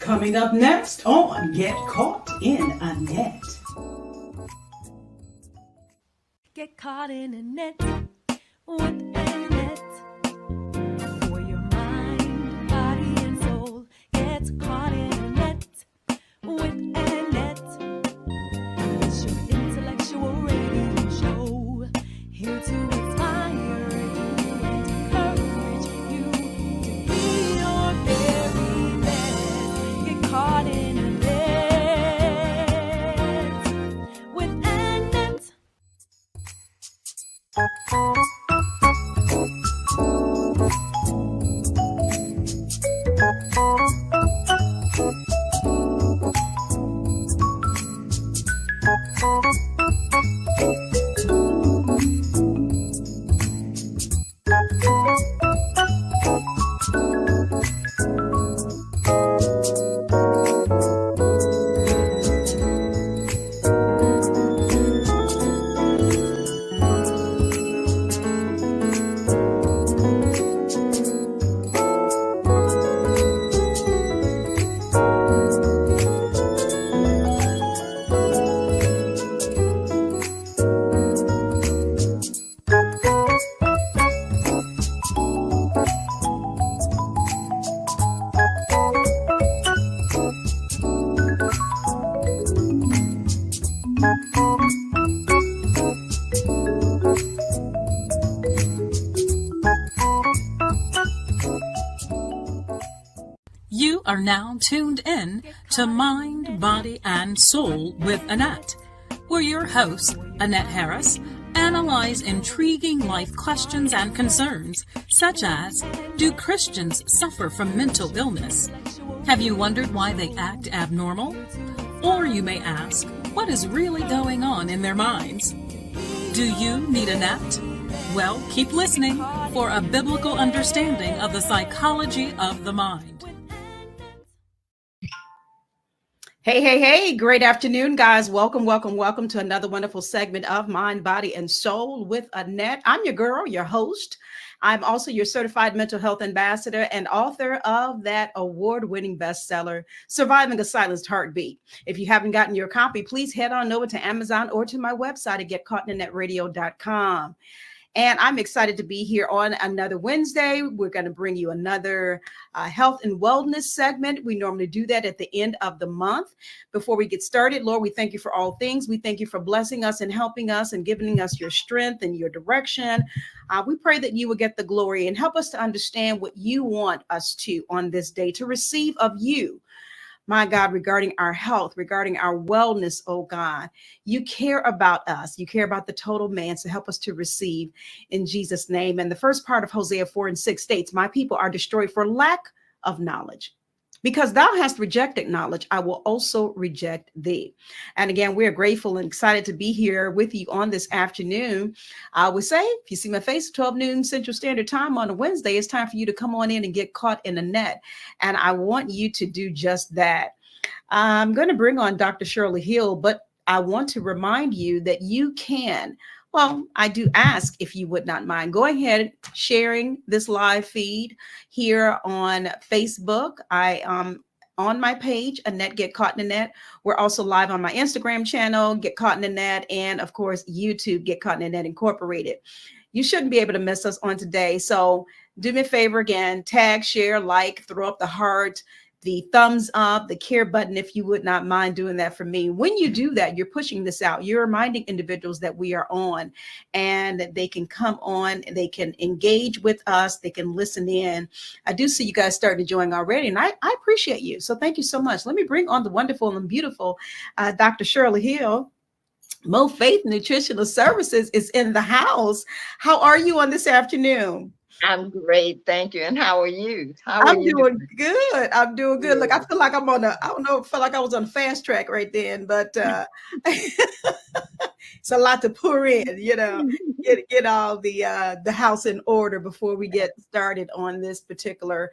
Coming up next on Get Caught in a Net. Get caught in a net with Annette. For your mind, body, and soul. Get caught in a net with Annette. It's your intellectual radio show. Here to inspire you and encourage you to be your very best. Get caught in a net with Annette. You are now tuned in to Mind, Body, and Soul with Annette, where your hosts, Annette Harris, analyze intriguing life questions and concerns, such as, do Christians suffer from mental illness? Have you wondered why they act abnormal? Or you may ask, what is really going on in their minds? Do you need Annette? Well, keep listening for a biblical understanding of the psychology of the mind. Hey, great afternoon, guys. Welcome to another wonderful segment of Mind, Body, and Soul with Annette. I'm your girl, your host. I'm also your certified mental health ambassador and author of that award-winning bestseller, Surviving a Silenced Heartbeat. If you haven't gotten your copy, please head on over to Amazon or to my website at getcaughtinthenetradio.com. And I'm excited to be here on another Wednesday. We're going to bring you another health and wellness segment. We normally do that at the end of the month. Before we get started, Lord, we thank you for all things. We thank you for blessing us and helping us and giving us your strength and your direction. We pray that you will get the glory and help us to understand what you want us to on this day, to receive of you. My God, regarding our health, regarding our wellness, oh God, you care about us. You care about the total man. So help us to receive in Jesus' name. And the first part of Hosea 4:6 states, my people are destroyed for lack of knowledge. Because thou hast rejected knowledge, I will also reject thee. And again, we're grateful and excited to be here with you on this afternoon. I would say, if you see my face, 12 noon Central Standard Time on a Wednesday, it's time for you to come on in and get caught in the net. And I want you to do just that. I'm going to bring on Dr. Shirley Hill, but I want to remind you that you can. Well, I do ask if you would not mind. Go ahead sharing this live feed here on Facebook. I on my page, Annette Get Caught in the Net. We're also live on my Instagram channel, Get Caught in the Net, and of course, YouTube, Get Caught in the Net Incorporated. You shouldn't be able to miss us on today. So do me a favor again, tag, share, like, throw up the heart, the thumbs up, the care button, if you would not mind doing that for me. When you do that, you're pushing this out. You're reminding individuals that we are on and they can come on, they can engage with us, they can listen in. I do see you guys starting to join already, and I appreciate you. So thank you so much. Let me bring on the wonderful and beautiful Dr. Shirley Hill. Mo Faith Nutritional Services is in the house. How are you on this afternoon? I'm great, thank you. And how are you? I'm doing good. I'm doing good. Look, I feel like I'm on I feel like I was on fast track right then, but it's a lot to pour in, get all the house in order before we get started on this particular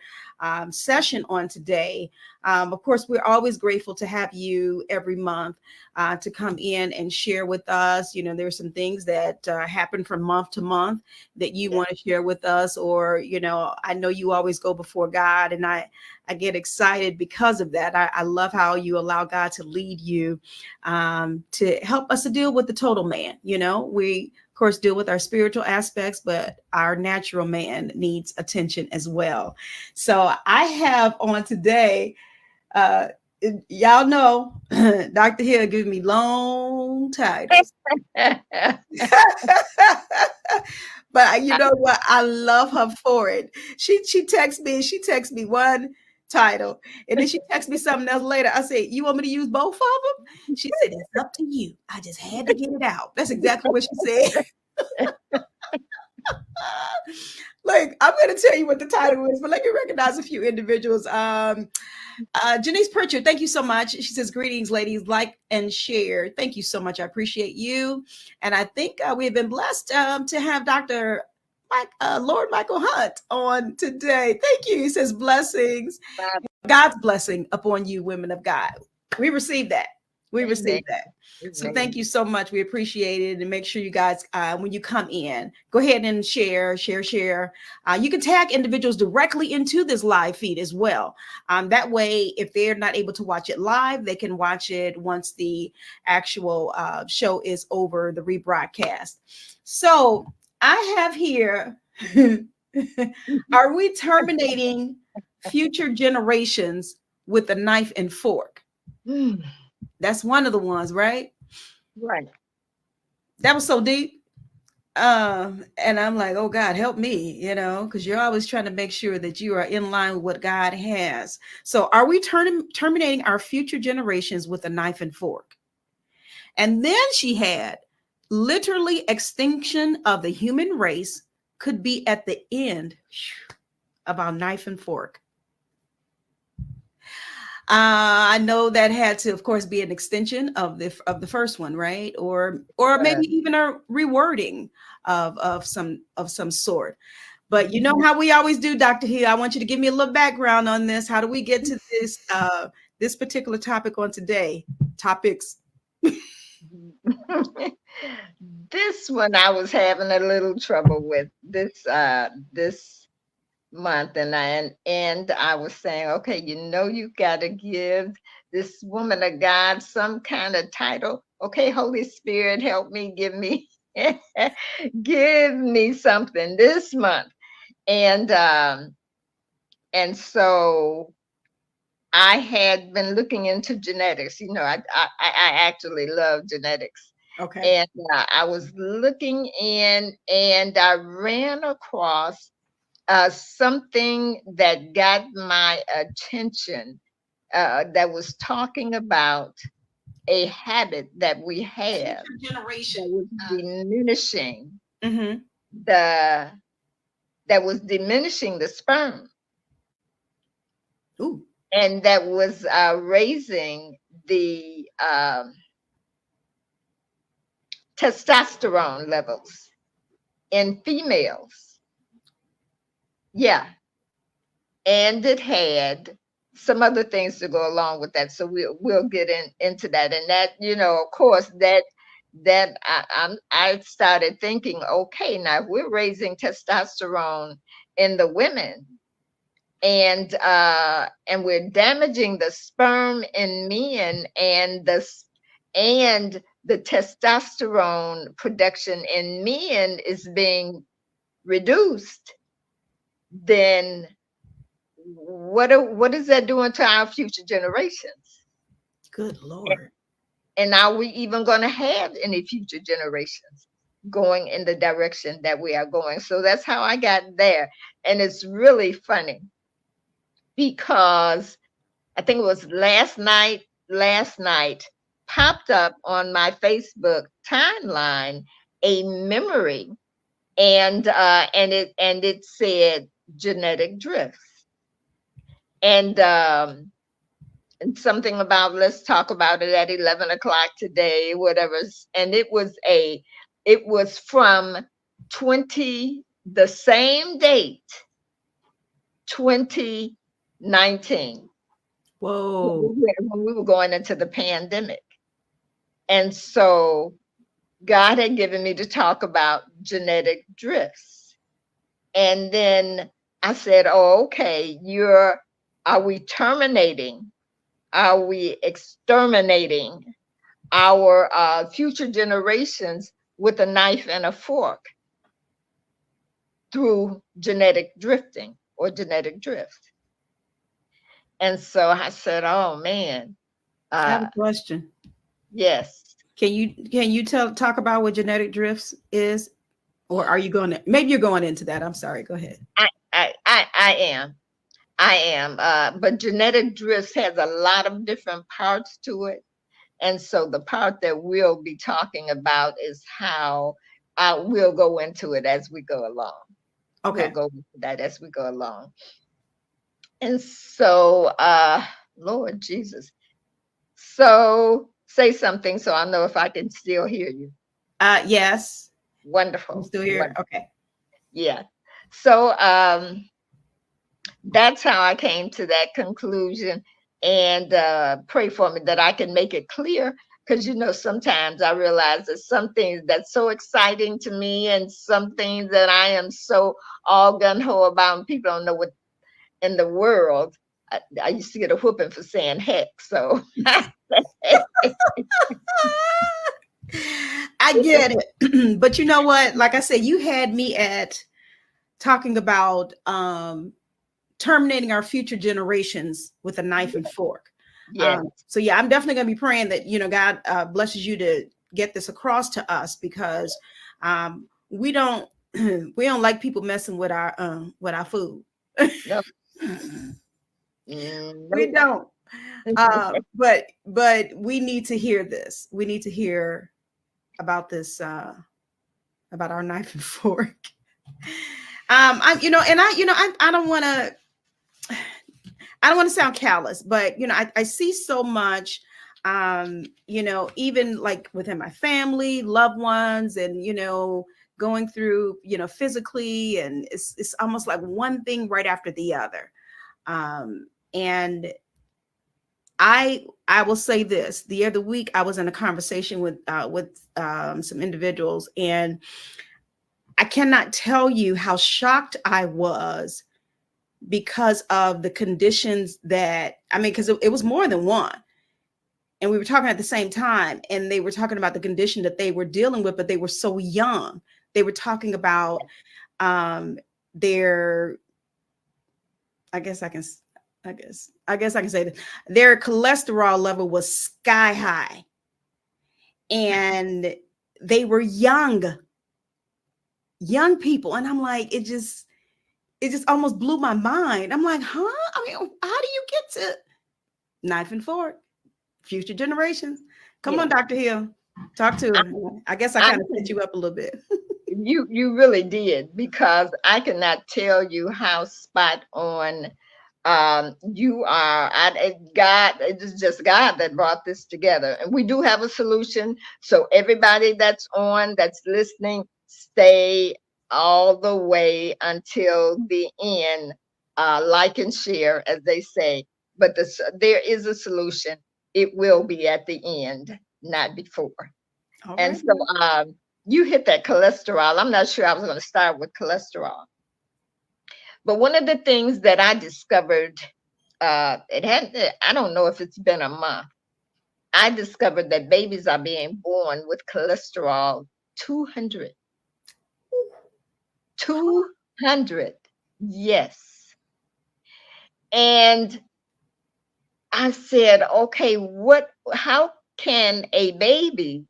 session on today. Of course, we're always grateful to have you every month to come in and share with us. You know, there's some things that happen from month to month that you want to share with us, or, you know, I know you always go before God, and I get excited because of that. I love how you allow God to lead you to help us to deal with the total man. You know, we of course deal with our spiritual aspects, but our natural man needs attention as well. So I have on today, uh, y'all know, Dr. Hill gives me long titles. But you know what? I love her for it. She texts me one title, and then she texts me something else later. I say, "You want me to use both of them?" She said, "It's up to you. I just had to get it out." That's exactly what she said. Like, I'm going to tell you what the title is, but let me recognize a few individuals. Janice Pritchard, thank you so much. She says, "Greetings, ladies, like and share." Thank you so much. I appreciate you. And I think we have been blessed to have Dr. Lord Michael Hunt on today. Thank you. He says, "Blessings, God's blessing upon you, women of God." We received that. We received that. So thank you so much. We appreciate it. And make sure you guys, when you come in, go ahead and share. You can tag individuals directly into this live feed as well. That way, if they're not able to watch it live, they can watch it once the actual show is over, the rebroadcast. So I have here, are we terminating future generations with a knife and fork? That's one of the ones, right? Right. That was so deep. And I'm like, oh God, help me, you know, because you're always trying to make sure that you are in line with what God has. So are we terminating our future generations with a knife and fork? And then she had literally extinction of the human race could be at the end of our knife and fork. I know that had to, of course, be an extension of the first one, right? Or maybe even a rewording of some sort. But you know how we always do, Dr. Hill. I want you to give me a little background on this. How do we get to this particular topic on today? Topics. This one I was having a little trouble with this month, and I was saying, okay, you know, you got to give this woman of God some kind of title. Okay, Holy Spirit, help me, give me give me something this month. And so I had been looking into genetics. You know, I actually love genetics. Okay. And I was looking in, and I ran across something that got my attention, that was talking about a habit that we have Generation. that was diminishing Mm-hmm. that was diminishing the sperm. Ooh. And that was raising the testosterone levels in females. Yeah. And it had some other things to go along with that. So we'll get into that. And that, you know, of course, that I started thinking, okay, now if we're raising testosterone in the women, and we're damaging the sperm in men, and the testosterone production in men is being reduced, then what is that doing to our future generations? Good Lord. And are we even going to have any future generations going in the direction that we are going? So that's how I got there. And it's really funny because I think it was last night popped up on my Facebook timeline a memory, and it said genetic drifts, and something about let's talk about it at 11 o'clock today, whatever. And it was from the same date, 2019. Whoa. When we were going into the pandemic. And so God had given me to talk about genetic drifts. And then I said, oh, okay, are we terminating? Are we exterminating our future generations with a knife and a fork through genetic drifting or genetic drift? And so I said, oh man. I have a question. Yes. Can you talk about what genetic drifts is? Or are you going to, maybe you're going into that. I'm sorry. Go ahead. I am. But genetic drifts has a lot of different parts to it. And so the part that we'll be talking about is how we'll go into it as we go along. Okay. We'll go into that as we go along. And so, Lord Jesus. So say something so I know if I can still hear you. Yes. Wonderful. I'm still here. Wonderful. Okay. Yeah. So that's how I came to that conclusion. And pray for me that I can make it clear, because sometimes I realize there's some things that's so exciting to me and some things that I am so all gung-ho about, and people don't know what in the world. I used to get a whooping for saying heck. So I get it. But you know what? Like I said, you had me at talking about terminating our future generations with a knife and fork. yeah. So yeah, I'm definitely going to be praying that, God blesses you to get this across to us, because we don't like people messing with our food. No. We don't. But we need to hear this. We need to hear about this, about our knife and fork. I don't want to sound callous, but I see so much, even like within my family, loved ones, and going through, physically, and it's almost like one thing right after the other. And I will say this: the other week I was in a conversation with some individuals, and I cannot tell you how shocked I was because of the conditions because it was more than one. And we were talking at the same time, and they were talking about the condition that they were dealing with, but they were so young. They were talking about their, I guess I can say this, their cholesterol level was sky high, and they were young people. And I'm like, it just almost blew my mind. I'm like, huh? I mean, how do you get to knife and fork, future generations? Come on, Dr. Hill, talk to him. I guess I kind of set you up a little bit. You really did, because I cannot tell you how spot on you are. It is just God that brought this together, and we do have a solution. So everybody that's listening, stay all the way until the end, like and share, as they say. But there is a solution. It will be at the end, not before. All and right. So you hit that cholesterol. I'm not sure I was going to start with cholesterol. But one of the things that I discovered, I don't know if it's been a month. I discovered that babies are being born with cholesterol 200. 200, yes. And I said, okay, how can a baby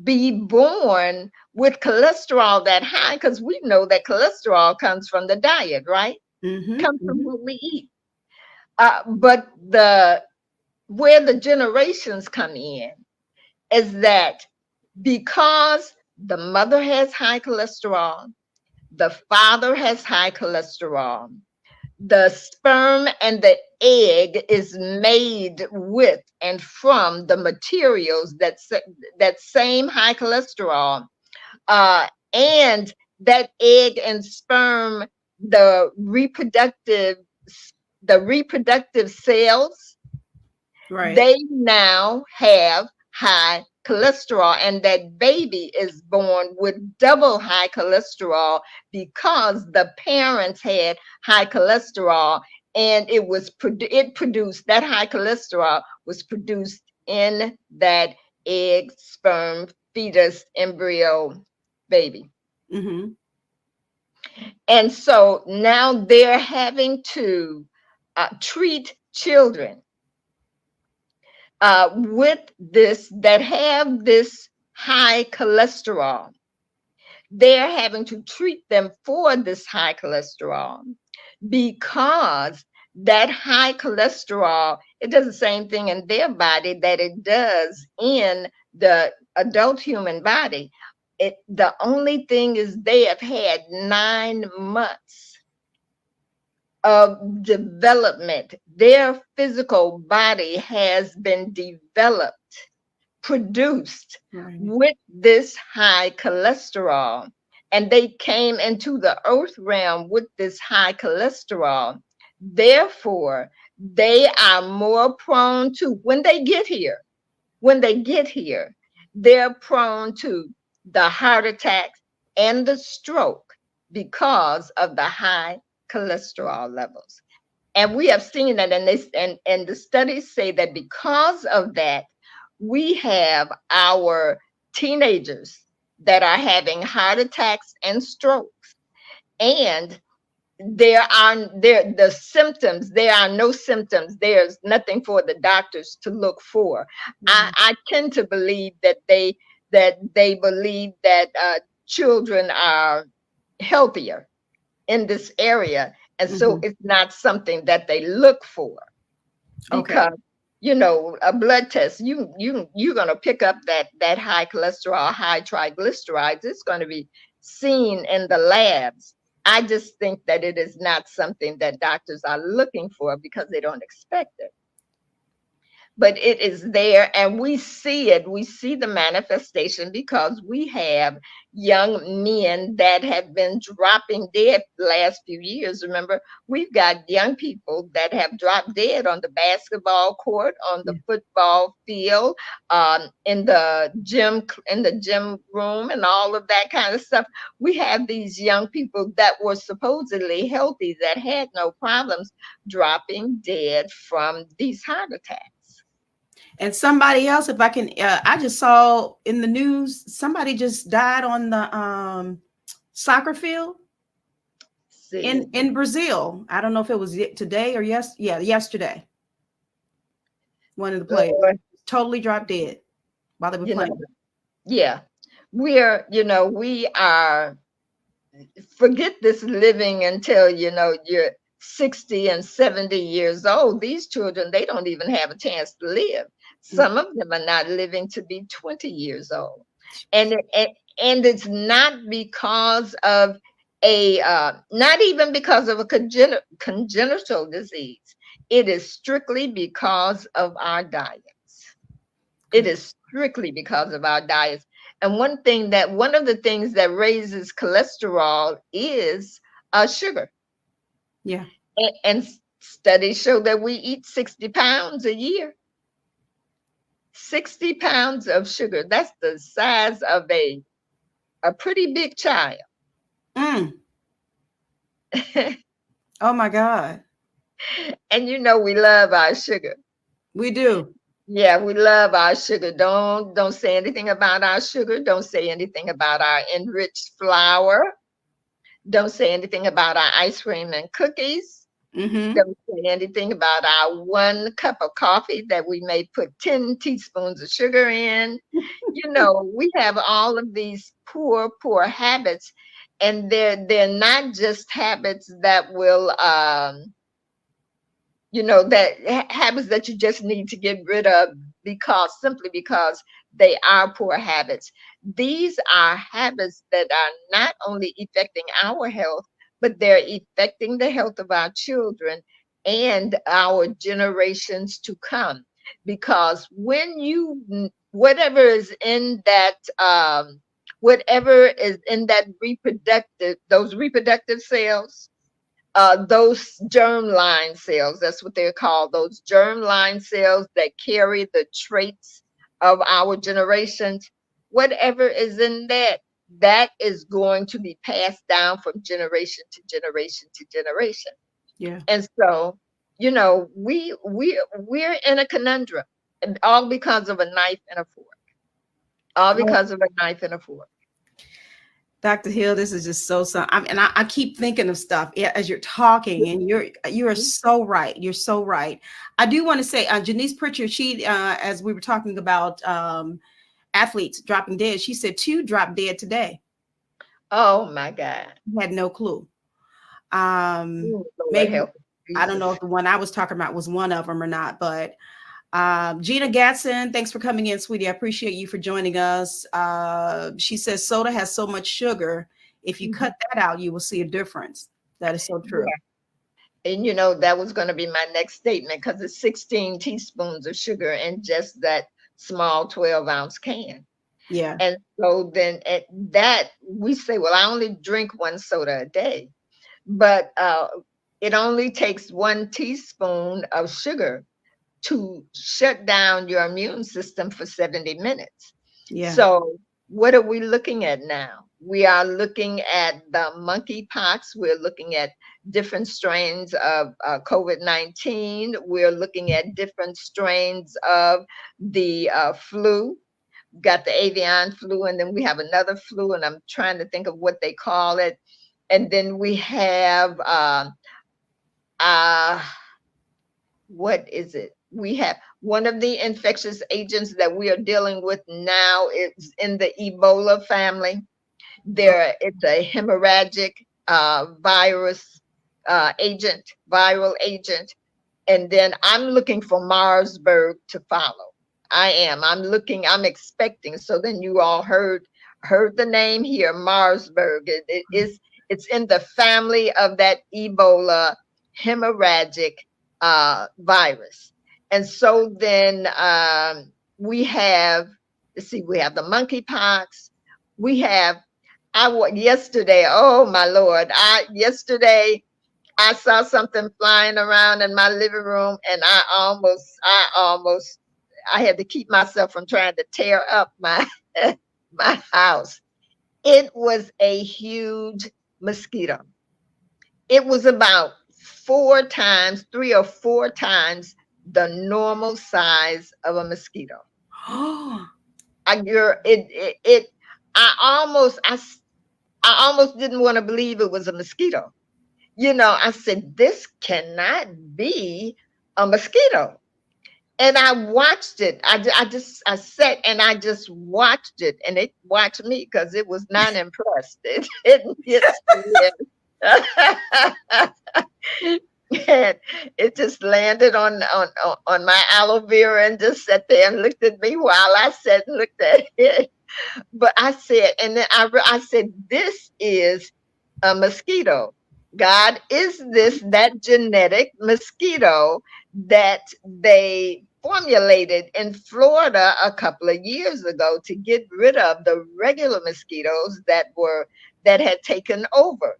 be born with cholesterol that high? Because we know that cholesterol comes from the diet, right? Mm-hmm. Comes from what we eat. But where the generations come in is that because the mother has high cholesterol, the father has high cholesterol, the sperm and the egg is made with and from the materials that same high cholesterol, and that egg and sperm, the reproductive cells, Right. they now have high cholesterol, and that baby is born with double high cholesterol because the parents had high cholesterol, and it produced that high cholesterol was produced in that egg, sperm, fetus, embryo, baby. Mm-hmm. And so now they're having to treat children with this, that have this high cholesterol. They're having to treat them for this high cholesterol because that high cholesterol, it does the same thing in their body that it does in the adult human body. The only thing is they have had 9 months of development. Their physical body has been developed, produced Right. with this high cholesterol. And they came into the earth realm with this high cholesterol. Therefore, they are more prone to, when they get here, they're prone to the heart attacks and the stroke because of the high cholesterol levels. And we have seen that, and the studies say that because of that, we have our teenagers that are having heart attacks and strokes. And there are no symptoms. There's nothing for the doctors to look for. I tend to believe that they believe that children are healthier in this area, and so it's not something that they look for, because a blood test, you're going to pick up that high cholesterol, high triglycerides. It's going to be seen in the labs. I just think that it is not something that doctors are looking for because they don't expect it. But it is there, and we see it. We see the manifestation because we have young men that have been dropping dead the last few years. Remember, we've got young people that have dropped dead on the basketball court, on the football field, in the gym room, and all of that kind of stuff. We have these young people that were supposedly healthy, that had no problems, dropping dead from these heart attacks. And somebody else, if I can, I just saw in the news, somebody just died on the soccer field in Brazil. I don't know if it was today or yesterday. One of the players totally dropped dead while they were playing. Yeah, we are, forget this living until, you're 60 and 70 years old. These children, they don't even have a chance to live. Some of them are not living to be 20 years old. And it's not because of not even because of a congenital disease. It is strictly because of our diets. It is strictly because of our diets. And one of the things that raises cholesterol is sugar. Yeah. And studies show that we eat 60 pounds a year. 60 pounds of sugar. That's the size of a pretty big child. Oh my God. And we love our sugar. We do. Yeah, we love our sugar. Don't say anything about our sugar. Don't say anything about our enriched flour. Don't say anything about our ice cream and cookies. Don't say anything about our 1 cup of coffee that we may put 10 teaspoons of sugar in. We have all of these poor habits, and they're not just habits that will, habits that you just need to get rid of simply because they are poor habits. These are habits that are not only affecting our health, but they're affecting the health of our children and our generations to come. Because when whatever is in that whatever is in that those reproductive cells, those germline cells, that's what they're called, those germline cells that carry the traits of our generations, whatever is in that is going to be passed down from generation to generation to generation. Yeah. And so, we're in a conundrum, and all because of a knife and a fork. All because of a knife and a fork. Dr. Hill, this is just I keep thinking of stuff as you're talking, and you are so right. You're so right. I do want to say, Janice Pritchard, she, as we were talking about athletes dropping dead, she said 2 dropped dead today. Oh my God. Had no clue. Lord Maybe, help I don't know if the one I was talking about was one of them or not, but Gina Gatson, thanks for coming in, sweetie. I appreciate you for joining us. She says soda has so much sugar. If you cut that out, you will see a difference. That is so true. Yeah. And that was going to be my next statement, because it's 16 teaspoons of sugar in just that small 12-ounce can. Yeah. And so then at that, we say, well, I only drink 1 soda a day, but it only takes 1 teaspoon of sugar to shut down your immune system for 70 minutes. Yeah. So what are we looking at now? We are looking at the monkeypox. We're looking at different strains of COVID-19. We're looking at different strains of the flu. Got the avian flu, and then we have another flu, and I'm trying to think of what they call it. And then we have what is it? We have one of the infectious agents that we are dealing with now is in the Ebola family. It's a hemorrhagic virus viral agent. And then I'm looking for Marsburg to follow. I'm expecting. So then you all heard the name here, Marsburg. It's in the family of that Ebola hemorrhagic virus. And so then we have the monkeypox. Yesterday, oh my Lord, yesterday I saw something flying around in my living room, and I had to keep myself from trying to tear up my my house. It was a huge mosquito. It was about 3 or 4 times the normal size of a mosquito. I almost didn't want to believe it was a mosquito. I said, this cannot be a mosquito. And I watched it. I sat and I just watched it, and it watched me because it was not impressed. It didn't get and it just landed on my aloe vera and just sat there and looked at me while I sat and looked at it. But I said, and then I said, this is a mosquito. God, is this that genetic mosquito that they formulated in Florida a couple of years ago to get rid of the regular mosquitoes that had taken over?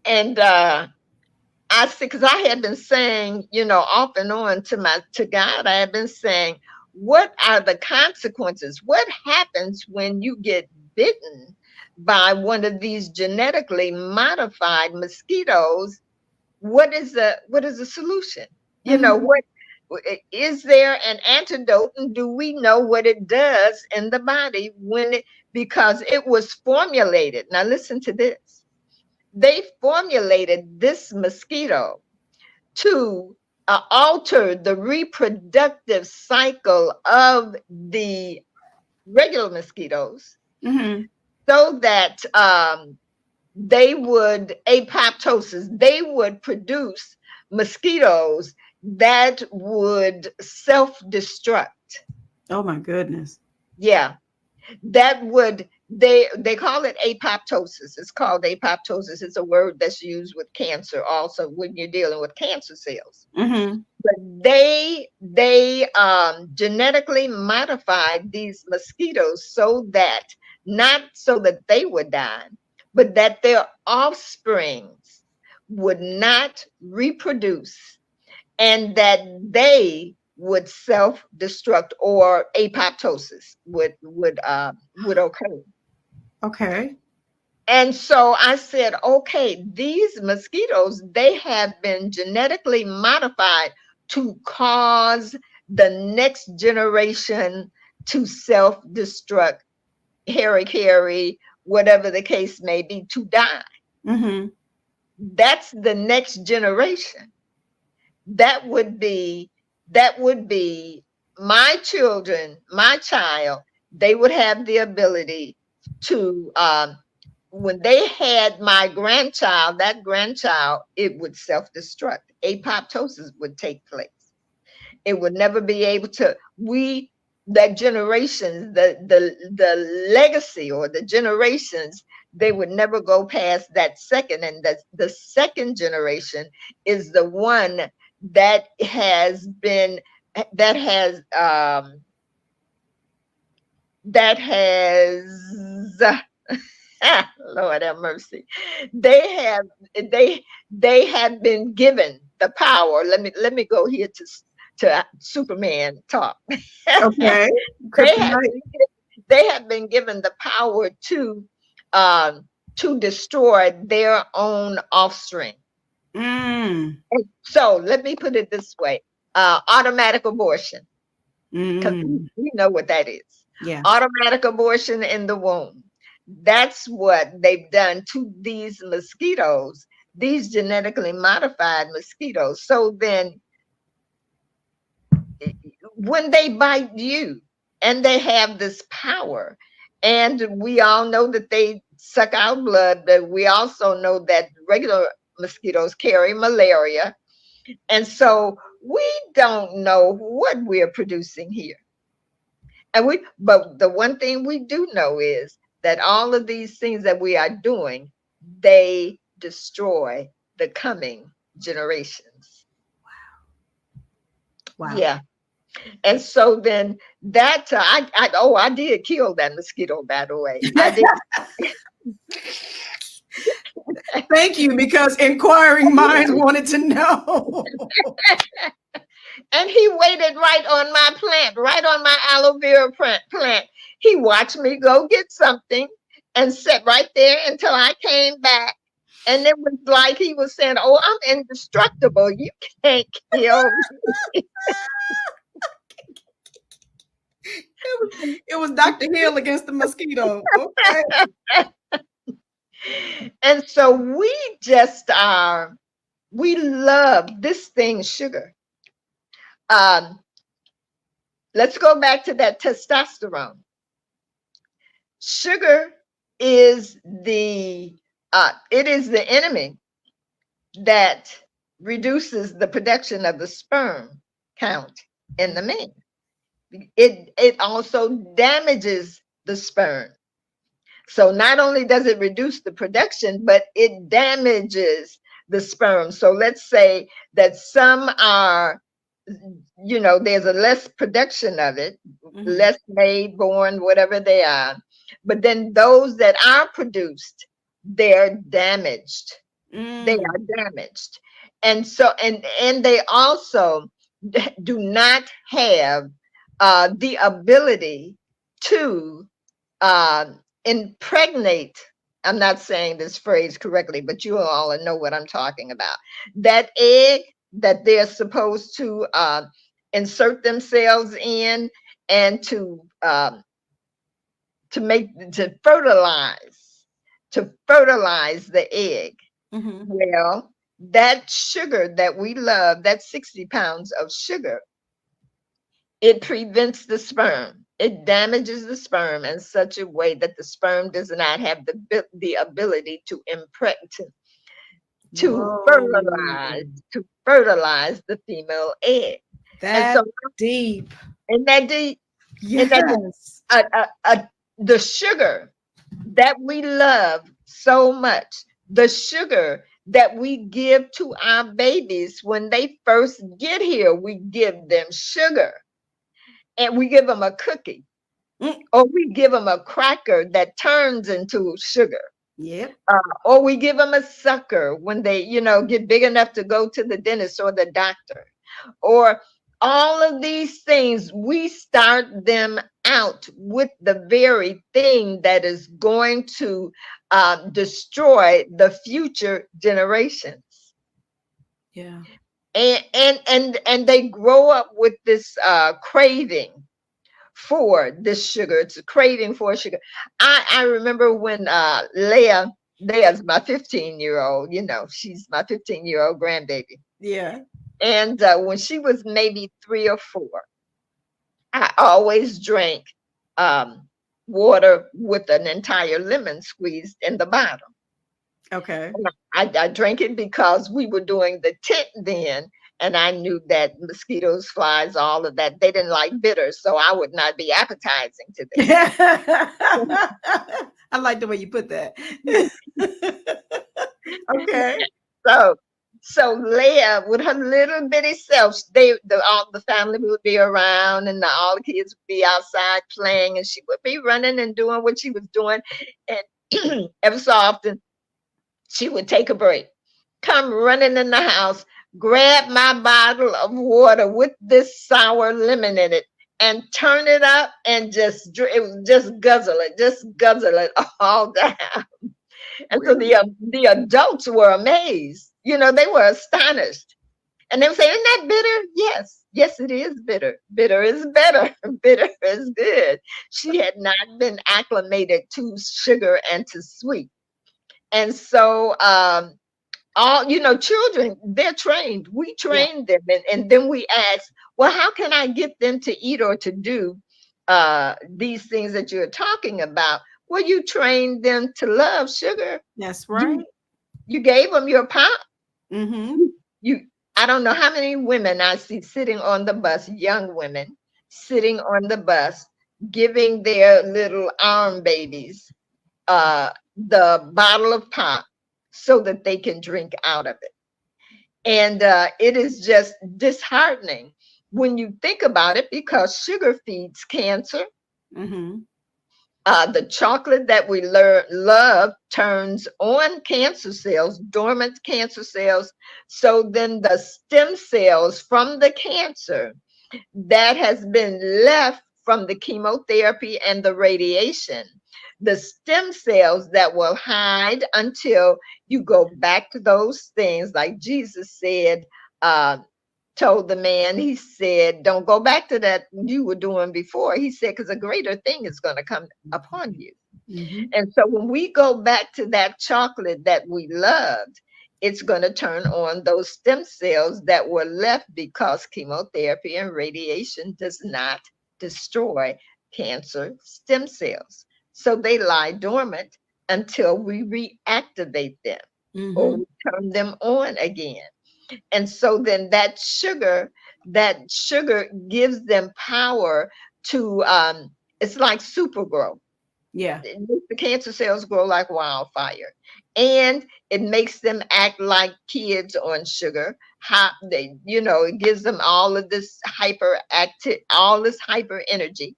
And I said, because I had been saying, off and on to God, I had been saying, what are the consequences? What happens when you get bitten by one of these genetically modified mosquitoes? What is the solution? What is there an antidote, and do we know what it does in the body because it was formulated? Now listen to this. They formulated this mosquito to alter the reproductive cycle of the regular mosquitoes, so that they would apoptosis. They would produce mosquitoes that would self-destruct. Oh my goodness. Yeah. That would, they call it apoptosis. It's called apoptosis. It's a word that's used with cancer also when you're dealing with cancer cells. But they genetically modified these mosquitoes so that not so that they would die, but that their offsprings would not reproduce and that they would self-destruct or apoptosis would occur. Okay. And so I said, okay, these mosquitoes, they have been genetically modified to cause the next generation to self-destruct, hara-kiri, whatever the case may be, to die. Mm-hmm. That's the next generation. That would be my children, my child. They would have the ability to, when they had my grandchild, that grandchild, it would self-destruct. Apoptosis would take place. It would never be able to, that generations, the legacy or the generations, they would never go past that second. And the second generation is the one that has been, that has Lord have mercy. They have been given the power. Let me go here to Superman talk. Okay. They have been given the power to destroy their own offspring. Mm. So let me put it this way: automatic abortion, because we know what that is. Yeah. Automatic abortion in the womb. That's what they've done to these mosquitoes, these genetically modified mosquitoes. So then when they bite you and they have this power, and we all know that they suck out blood, but we also know that regular mosquitoes carry malaria. And so we don't know what we're producing here. But the one thing we do know is that all of these things that we are doing, they destroy the coming generations. Wow. Yeah. And so then that I did kill that mosquito, by the way. I did. Thank you, because inquiring minds wanted to know. And he waited right on my plant, right on my aloe vera plant. He watched me go get something and sat right there until I came back. And it was like he was saying, "Oh, I'm indestructible. You can't kill me." It was Dr. Hill against the mosquito. Okay. And so we just we love this thing, sugar. Let's go back to that testosterone. Sugar is the enemy that reduces the production of the sperm count in the man. It also damages the sperm. So not only does it reduce the production, but it damages the sperm. So let's say that some are, there's a less production of it, less made, born, whatever they are. But then those that are produced, they're damaged. They are damaged. And so, and they also do not have the ability to impregnate. I'm not saying this phrase correctly, but you all know what I'm talking about. That egg that they're supposed to insert themselves in and to fertilize the egg. Well, that sugar that we love, that 60 pounds of sugar, it prevents the sperm. It damages the sperm in such a way that the sperm does not have the ability to fertilize the female egg. That's deep. And that deep. Yes. The sugar that we love so much, the sugar that we give to our babies when they first get here, we give them sugar. And we give them a cookie. or we give them a cracker that turns into sugar. Yep. Or we give them a sucker when they, get big enough to go to the dentist or the doctor. Or all of these things, we start them out with the very thing that is going to destroy the future generations. Yeah. And they grow up with this craving for this sugar. It's a craving for sugar. I remember when Leah's my 15-year-old, she's my 15-year-old grandbaby. Yeah. And when she was maybe 3 or 4, I always drank water with an entire lemon squeezed in the bottom. Okay. I drank it because we were doing the tent then, and I knew that mosquitoes, flies, all of that, they didn't like bitter, so I would not be appetizing to them. I like the way you put that. Okay. So Leah, with her little bitty self, all the family would be around, and all the kids would be outside playing, and she would be running and doing what she was doing, and every so often she would take a break, come running in the house, grab my bottle of water with this sour lemon in it, and turn it up and just guzzle it all down. And so the adults were amazed. They were astonished. And they would say, "Isn't that bitter?" Yes, it is bitter. Bitter is better. Bitter is good. She had not been acclimated to sugar and to sweet. And so children, they're trained. We train them, and then we ask, well, how can I get them to eat or to do these things that you're talking about? Well, you trained them to love sugar. That's right. You gave them your pop. Mm-hmm. I don't know how many women I see sitting on the bus, young women sitting on the bus, giving their little arm babies the bottle of pop so that they can drink out of it. And it is just disheartening when you think about it, because sugar feeds cancer. Mm-hmm. The chocolate that we love turns on cancer cells, dormant cancer cells. So then the stem cells from the cancer that has been left from the chemotherapy and the radiation, the stem cells that will hide until you go back to those things, like Jesus said, told the man, he said, don't go back to that you were doing before. He said, because a greater thing is going to come upon you. Mm-hmm. And so when we go back to that chocolate that we loved, it's going to turn on those stem cells that were left, because chemotherapy and radiation does not destroy cancer stem cells. So they lie dormant until we reactivate them, mm-hmm. or we turn them on again. And so then that sugar gives them power to, it's like super grow. Yeah. The cancer cells grow like wildfire. And it makes them act like kids on sugar. It gives them all of this hyper energy.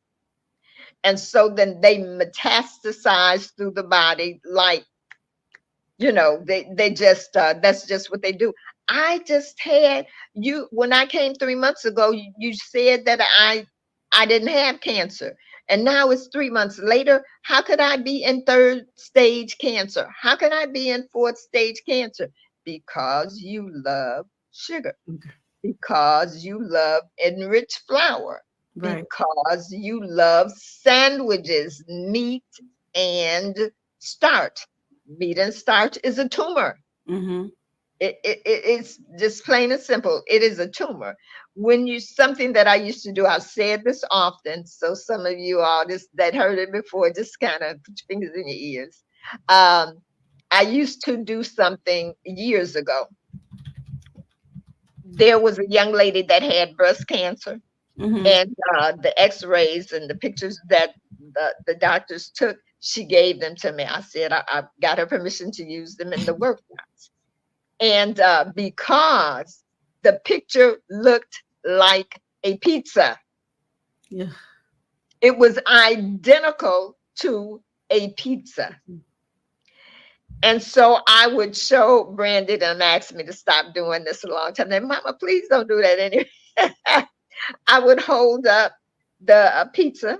And so then they metastasize through the body like, they just, that's just what they do. I just had when I came 3 months ago, you said that I didn't have cancer. And now it's 3 months later. How could I be in 3rd stage cancer? How can I be in 4th stage cancer? Because you love sugar, because you love enriched flour, right. Because you love sandwiches, meat and starch. Meat and starch is a tumor. Mm-hmm. It's just plain and simple. It is a tumor. Something that I used to do, I've said this often, so some of you all that heard it before, just kind of put your fingers in your ears. I used to do something years ago. There was a young lady that had breast cancer, mm-hmm. and the x-rays and the pictures that the doctors took, she gave them to me. I said I got her permission to use them in the workshops. And because the picture looked like a pizza. Yeah. It was identical to a pizza. And so I would show Brandy and ask me to stop doing this a long time. And Mama, please don't do that anymore. I would hold up a pizza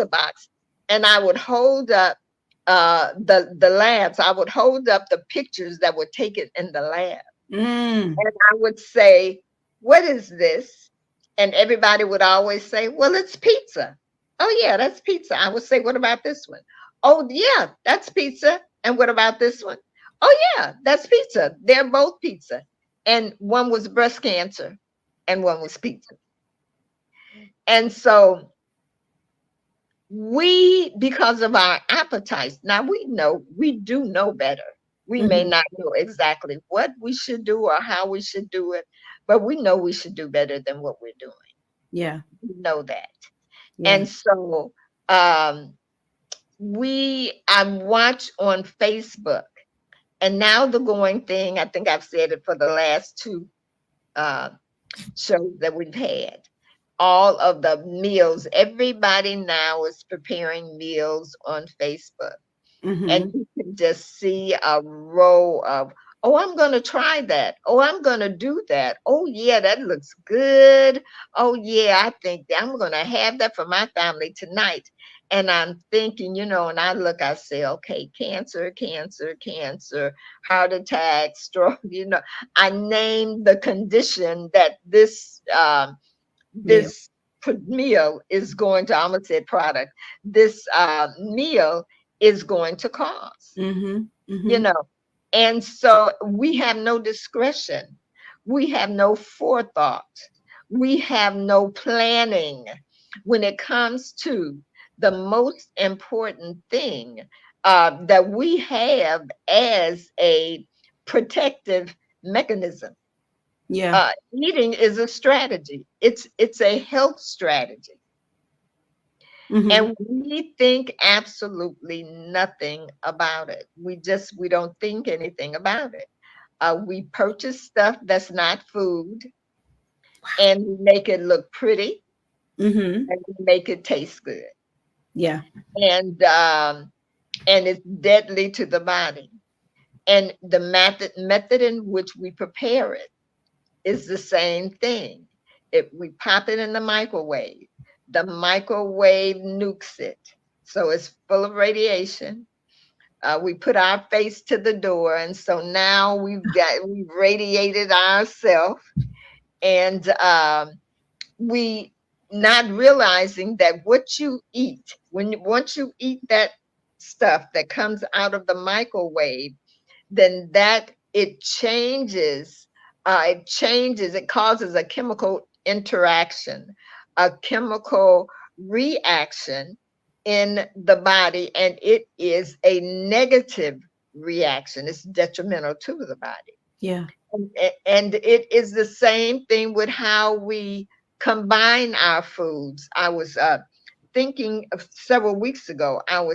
box, and I would hold up the labs. I would hold up the pictures that were taken in the lab. And I would say, what is this? And everybody would always say, well, it's pizza. Oh, yeah, that's pizza. I would say, what about this one? Oh, yeah, that's pizza. And what about this one? Oh, yeah, that's pizza. They're both pizza. And one was breast cancer and one was pizza. And so because of our appetites, now we do know better. We may not know exactly what we should do or how we should do it, but we know we should do better than what we're doing. Yeah. We know that. Yeah. And so I watch on Facebook, and now the going thing, I think I've said it for the last two shows that we've had. All of the meals, everybody now is preparing meals on Facebook. And you can just see a row of, oh, I'm going to try that. Oh, I'm going to do that. Oh, yeah, that looks good. Oh, yeah, I think that I'm going to have that for my family tonight. And I'm thinking, and I say, okay, cancer, heart attack, stroke, I named the condition that this meal is going to, I almost said product, this meal is going to cause, and so we have no discretion. We have no forethought. We have no planning when it comes to the most important thing that we have as a protective mechanism. Yeah. Eating is a strategy. It's a health strategy. And we think absolutely nothing about it. We don't think anything about it. We purchase stuff that's not food, and we make it look pretty, and we make it taste good. Yeah. And it's deadly to the body. And the method in which we prepare it is the same thing. If we pop it in the microwave nukes it. So it's full of radiation. We put our face to the door. And so now we've radiated ourselves. And we not realizing that what you eat, once you eat that stuff that comes out of the microwave, then it changes, it causes a chemical interaction, a chemical reaction in the body, and it is a negative reaction. It's detrimental to the body. Yeah. And it is the same thing with how we combine our foods. I was thinking of several weeks ago, how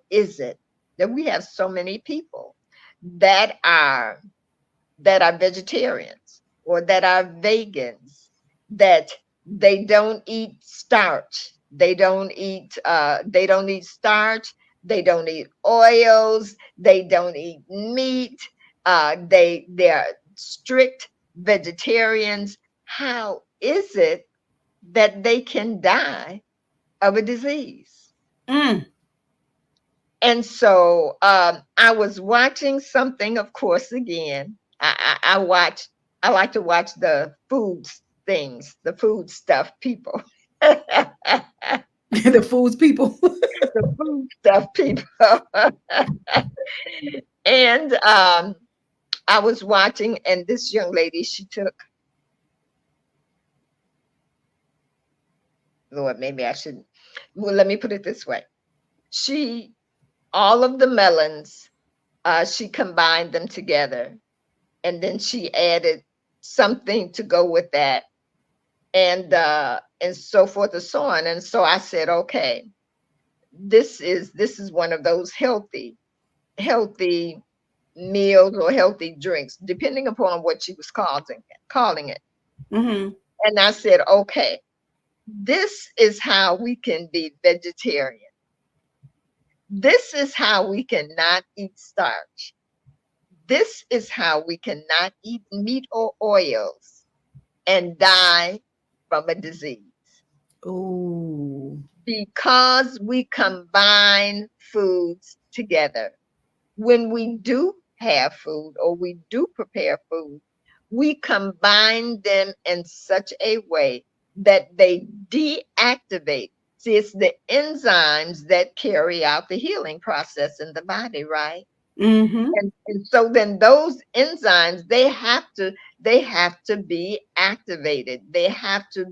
is it that we have so many people that are vegetarians or that are vegans, that they don't eat starch, they don't eat starch, they don't eat oils, they don't eat meat, they're strict vegetarians. How is it that they can die of a disease? And so I was watching something, of course, again. I like to watch the food things, the food stuff people. The foods people. The food stuff people. And I was watching, and this young lady, she took, Lord, maybe I shouldn't. Well, let me put it this way. All of the melons, she combined them together, and then she added something to go with that, and so forth and so on. And so I said, okay, this is one of those healthy meals or healthy drinks, depending upon what she was calling it. And I said, okay, this is how we can be vegetarian. This is how we cannot eat starch. This is how we cannot eat meat or oils and die from a disease. Oh. Because we combine foods together. When we do have food or we do prepare food, we combine them in such a way that they deactivate. See, it's the enzymes that carry out the healing process in the body, right? Mm-hmm. And so then those enzymes, they have to be activated. They have to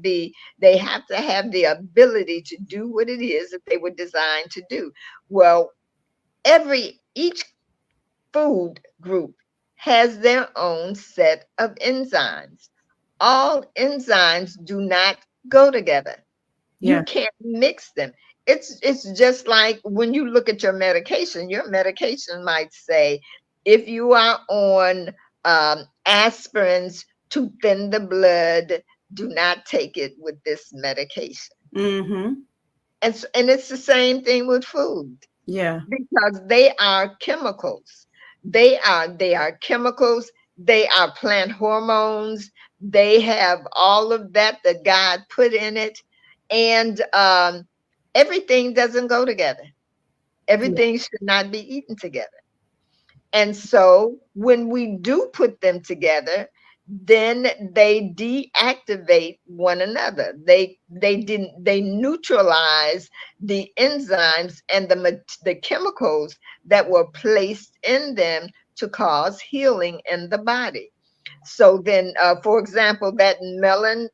have the ability to do what it is that they were designed to do. Well, each food group has their own set of enzymes. All enzymes do not go together. Yeah. You can't mix them. It's just like when you look at your medication might say, if you are on aspirins to thin the blood, do not take it with this medication. Mm-hmm. And it's the same thing with food. Yeah. Because they are chemicals. They are chemicals. They are plant hormones. They have all of that God put in it. And everything doesn't go together. Everything should not be eaten together. And so when we do put them together, then they deactivate one another. They neutralize the enzymes and the chemicals that were placed in them to cause healing in the body. So then, for example, that melon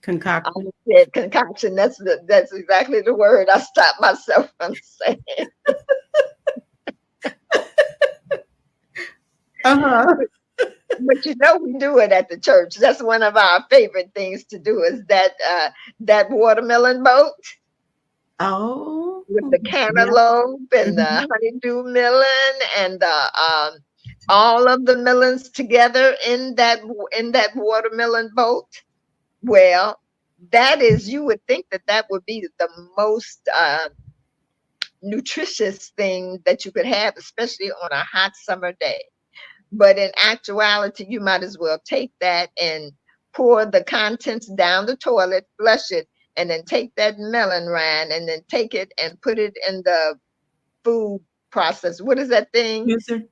Concoction. concoction. That's exactly the word I stopped myself from saying. Uh-huh. But we do it at the church. That's one of our favorite things to do, is that watermelon boat. Oh. With the cantaloupe and the honeydew melon and all of the melons together in that watermelon boat. Well, you would think that would be the most nutritious thing that you could have, especially on a hot summer day. But in actuality, you might as well take that and pour the contents down the toilet, flush it, and then take that melon rind and then take it and put it in the food process. What is that thing? Juicer.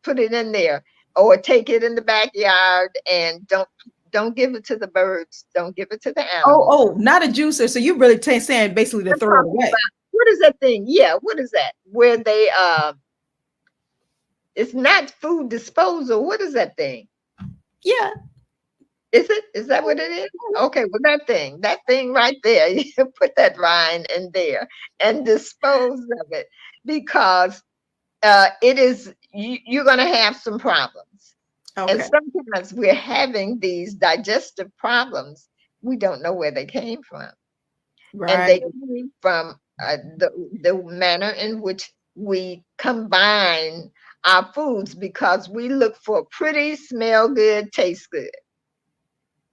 Put it in there, or take it in the backyard and don't give it to the birds. Don't give it to the animals. Oh, not a juicer. So you really saying basically to throw it away. What is that thing? Yeah, what is that? Where they it's not food disposal. What is that thing? Yeah. Is it? Is that what it is? Okay, well, that thing right there, you put that rind in there and dispose of it, because you're going to have some problems. Okay. And sometimes we're having these digestive problems. We don't know where they came from. Right. And they came from the manner in which we combine our foods, because we look for pretty, smell good, taste good.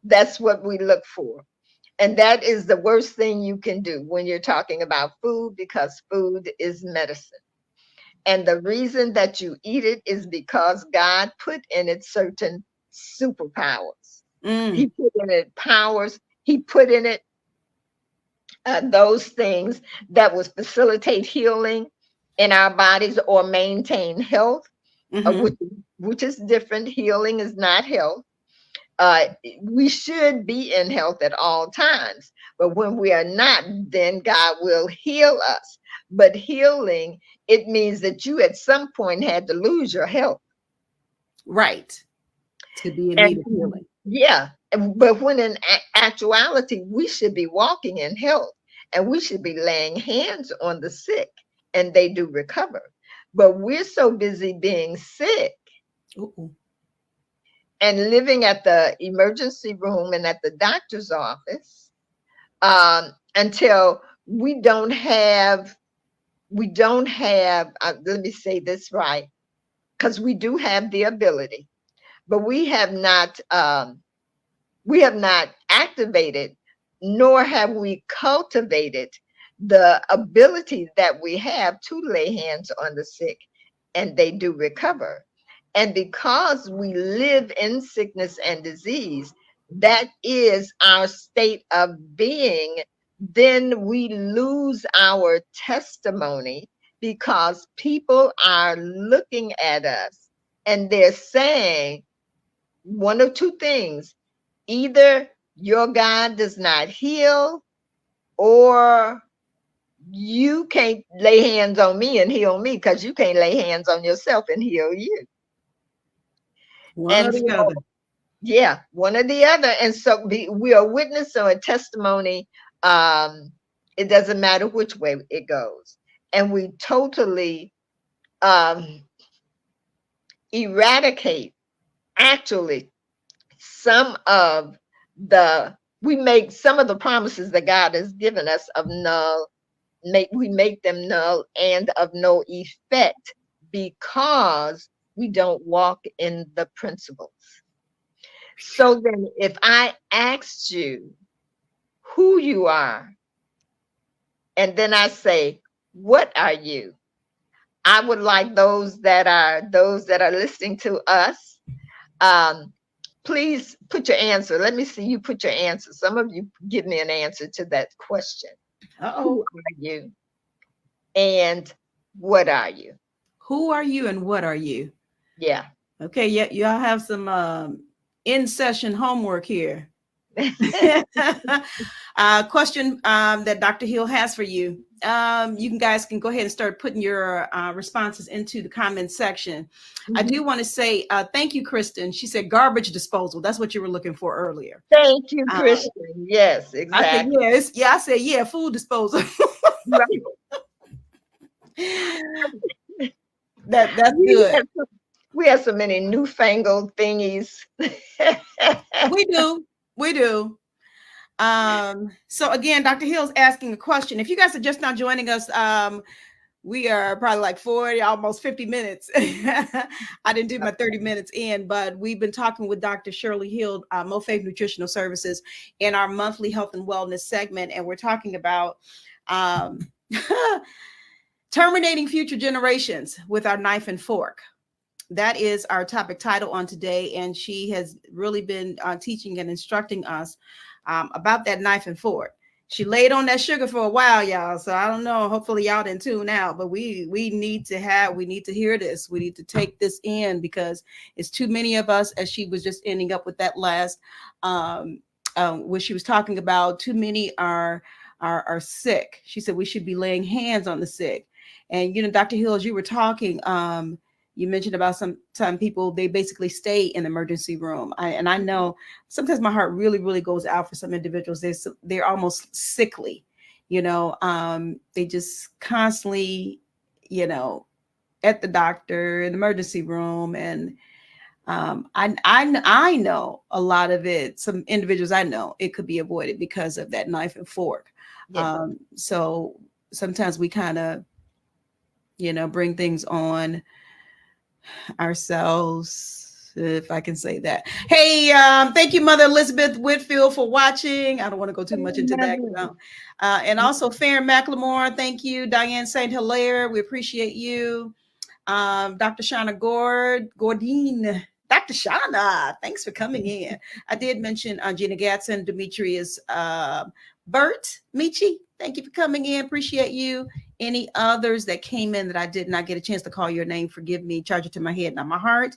That's what we look for. And that is the worst thing you can do when you're talking about food, because food is medicine. And the reason that you eat it is because God put in it certain superpowers. He put in it powers. He put in it those things that would facilitate healing in our bodies or maintain health, which is different. Healing is not health. We should be in health at all times, but when we are not, then God will heal us. But healing, it means that you at some point had to lose your health. Right. To be in need of healing. Yeah. But when in actuality, we should be walking in health, and we should be laying hands on the sick and they do recover. But we're so busy being sick. And living at the emergency room and at the doctor's office until we don't have, let me say this right, because we do have the ability, but we have not we have not activated, nor have we cultivated the ability that we have to lay hands on the sick and they do recover. And because we live in sickness and disease, that is our state of being, then we lose our testimony because people are looking at us and they're saying one of two things: either your God does not heal, or you can't lay hands on me and heal me because you can't lay hands on yourself and heal you. One or And the so, other. yeah, one or the other. And so we are witness or a testimony. It doesn't matter which way it goes. And we totally eradicate, actually, we make some of the promises that God has given us of null, we make them null and of no effect because we don't walk in the principles. So then if I asked you who you are, and then I say, what are you? I would like those that are listening to us, please put your answer. Let me see you put your answer. Some of you give me an answer to that question. Who are you? And what are you? Who are you and what are you? Yeah. Okay, yeah, y'all have some in-session homework here. Question that Dr. Hill has for you. You guys can go ahead and start putting your responses into the comment section. Mm-hmm. I do want to say thank you, Kristen. She said garbage disposal. That's what you were looking for earlier. Thank you, Kristen. Yes, exactly. I said, yeah, food disposal. That's good. We have so many newfangled thingies. We do. So again, Dr. Hill's asking a question. If you guys are just now joining us, we are probably like 40, almost 50 minutes. I didn't do my 30 minutes in, but we've been talking with Dr. Shirley Hill, MoFaith Nutritional Services, in our monthly health and wellness segment. And we're talking about terminating future generations with our knife and fork. That is our topic title on today. And she has really been teaching and instructing us about that knife and fork. She laid on that sugar for a while, y'all. So I don't know. Hopefully y'all didn't tune out, but we need to hear this. We need to take this in because it's too many of us, as she was just ending up with that last, where she was talking about too many are sick. She said we should be laying hands on the sick. And, you know, Dr. Hill, as you were talking, you mentioned about some people, they basically stay in the emergency room. I know sometimes my heart really, really goes out for some individuals. They're almost sickly, you know, they just constantly, you know, at the doctor in the emergency room. And I know a lot of it, some individuals I know it could be avoided because of that knife and fork. Yeah. So sometimes we kind of, you know, bring things on ourselves, if I can say that. Hey, thank you, Mother Elizabeth Whitfield, for watching. I don't want to go too much into that. And also Farron McLemore, thank you. Diane St. Hilaire, we appreciate you. Dr. Shauna Gordine. Dr. Shauna, thanks for coming in. I did mention Gina Gatson, Demetrius Burt Michi. Thank you for coming in. Appreciate you. Any others that came in that I did not get a chance to call your name, forgive me. Charge it to my head, not my heart.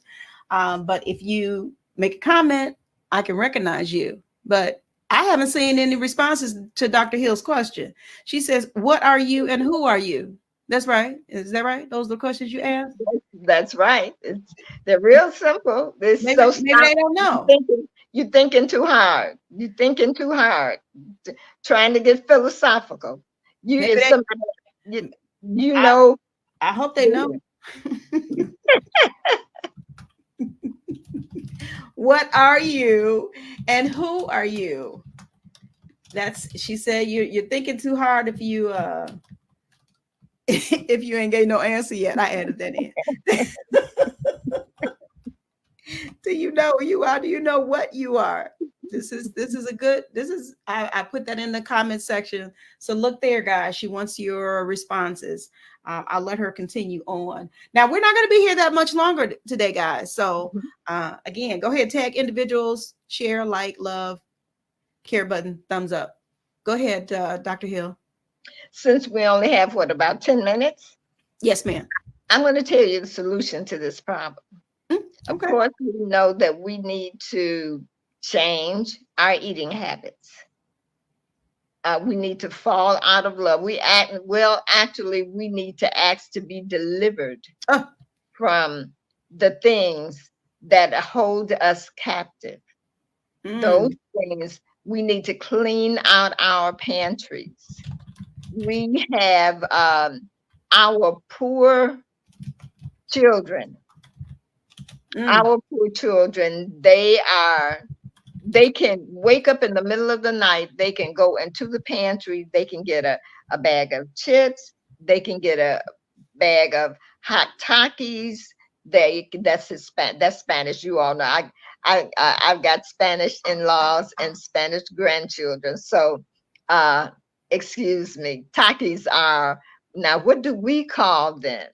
But if you make a comment, I can recognize you. But I haven't seen any responses to Dr. Hill's question. She says, what are you and who are you? That's right. Is that right? Those are the questions you asked? That's right. They're real simple. Maybe they don't know. You're thinking too hard. You're thinking too hard. Trying to get philosophical. I hope they know. What are you and who are you? She said you're thinking too hard if you if you ain't getting no answer yet. I added that in. Do you know who you are? Do you know what you are? This is a good, I put that in the comment section. So look there, guys. She wants your responses. I'll let her continue on. Now, we're not going to be here that much longer today, guys. So again, go ahead, tag individuals, share, like, love, care button, thumbs up. Go ahead, Dr. Hill. Since we only have, what, about 10 minutes? Yes, ma'am. I'm going to tell you the solution to this problem. Okay. Of course, we know that we need to change our eating habits. We need to fall out of love. Actually, we need to ask to be delivered from the things that hold us captive. Those things, we need to clean out our pantries. We have our poor children. Our poor children, they can wake up in the middle of the night. They can go into the pantry. They can get a bag of chips. They can get a bag of hot Takis. That's Spanish. You all know. I've got Spanish in-laws and Spanish grandchildren. So, excuse me. Takis are, now what do we call them?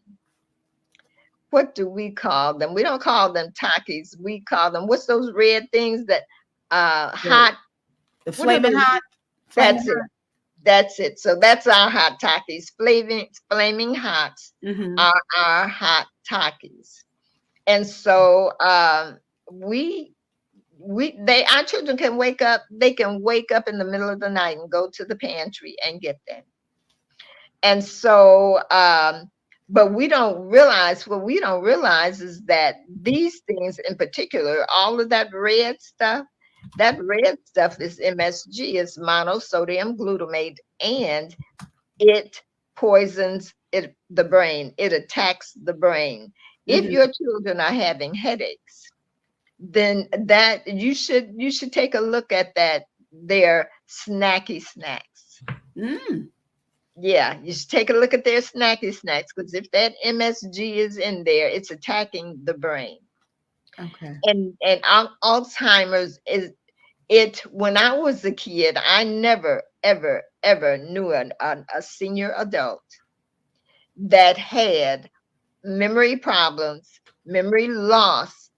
What do we call them? We don't call them Takis. We call them, what's those red things that hot? The flaming hot. That's it. That's it. So that's our hot Takis. Flaming hots are our hot Takis. And so our children can wake up. They can wake up in the middle of the night and go to the pantry and get them. And so, but we don't realize, what we don't realize is that these things in particular, all of that red stuff is MSG, it's monosodium glutamate, and it poisons the brain. It attacks the brain. If your children are having headaches, then that you should take a look at their snacky snacks. Yeah, you should take a look at their snacky snacks, because if that MSG is in there, it's attacking the brain. Okay. And Alzheimer's is it. When I was a kid, I never, ever, ever knew a senior adult that had memory problems, memory loss,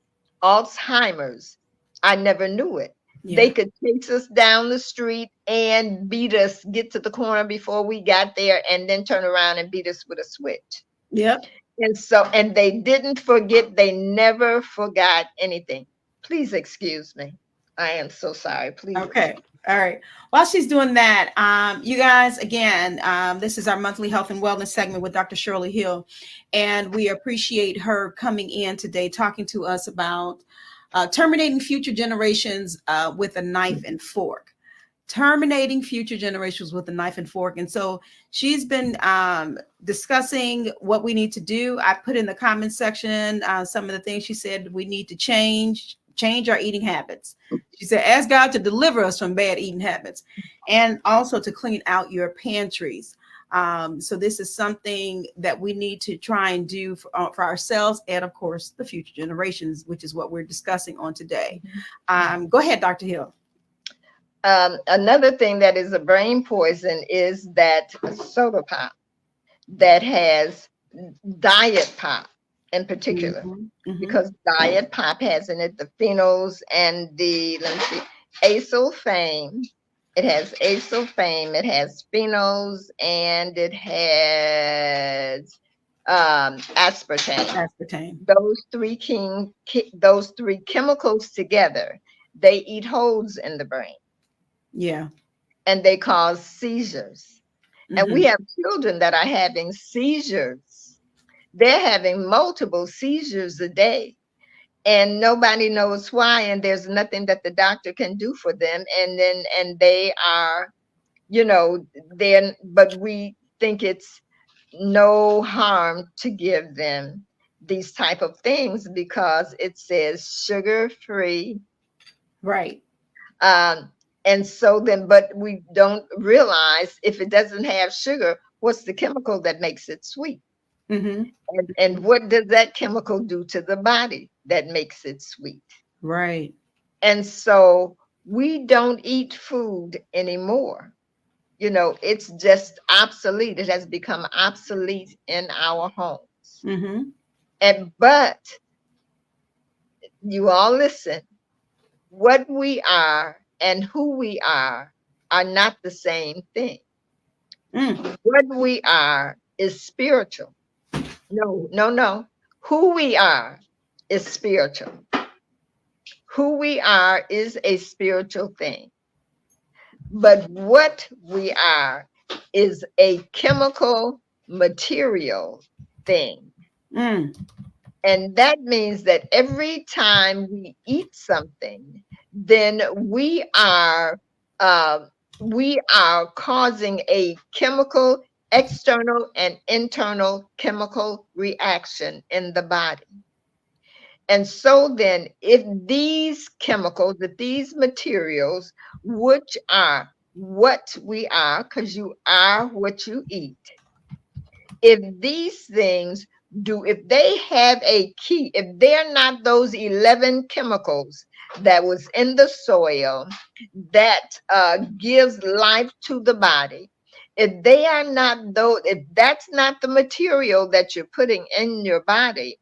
Alzheimer's. I never knew it. Yeah. They could chase us down the street and beat us, get to the corner before we got there, and then turn around and beat us with a switch. Yep. And they didn't forget. They never forgot anything. Please excuse me. I am so sorry. Please. Okay. All right. While she's doing that, you guys, again, this is our monthly health and wellness segment with Dr. Shirley Hill, and we appreciate her coming in today, talking to us about terminating future generations with a knife and fork. Terminating future generations with a knife and fork. And so she's been discussing what we need to do. I put in the comment section some of the things she said we need to change our eating habits. She said, ask God to deliver us from bad eating habits, and also to clean out your pantries. So this is something that we need to try and do for ourselves and, of course, the future generations, which is what we're discussing on today. Go ahead, Dr. Hill. Another thing that is a brain poison is that soda pop that has diet pop in particular, because diet pop has in it the phenols and the, let me see, acesulfame. It has acesulfame, it has phenols, and it has aspartame. Those three chemicals together, they eat holes in the brain. Yeah. And they cause seizures. And we have children that are having seizures. They're having multiple seizures a day, and nobody knows why, and there's nothing that the doctor can do for them. And they are, but we think it's no harm to give them these type of things because it says sugar-free. Right. And so then, but we don't realize, if it doesn't have sugar, what's the chemical that makes it sweet? And what does that chemical do to the body that makes it sweet? Right. And so We don't eat food anymore. It's just obsolete. It has become obsolete in our homes. But you all listen, what we are and who we are not the same thing. What we are is spiritual. No. Who we are is spiritual. Who we are is a spiritual thing. But what we are is a chemical material thing. And that means that every time we eat something, then we are causing a chemical, external and internal chemical reaction in the body. And so then, if these chemicals, if these materials, which are what we are, because you are what you eat, if these things if they have a key, if they're not those 11 chemicals that was in the soil that gives life to the body, if they are not those, if that's not the material that you're putting in your body,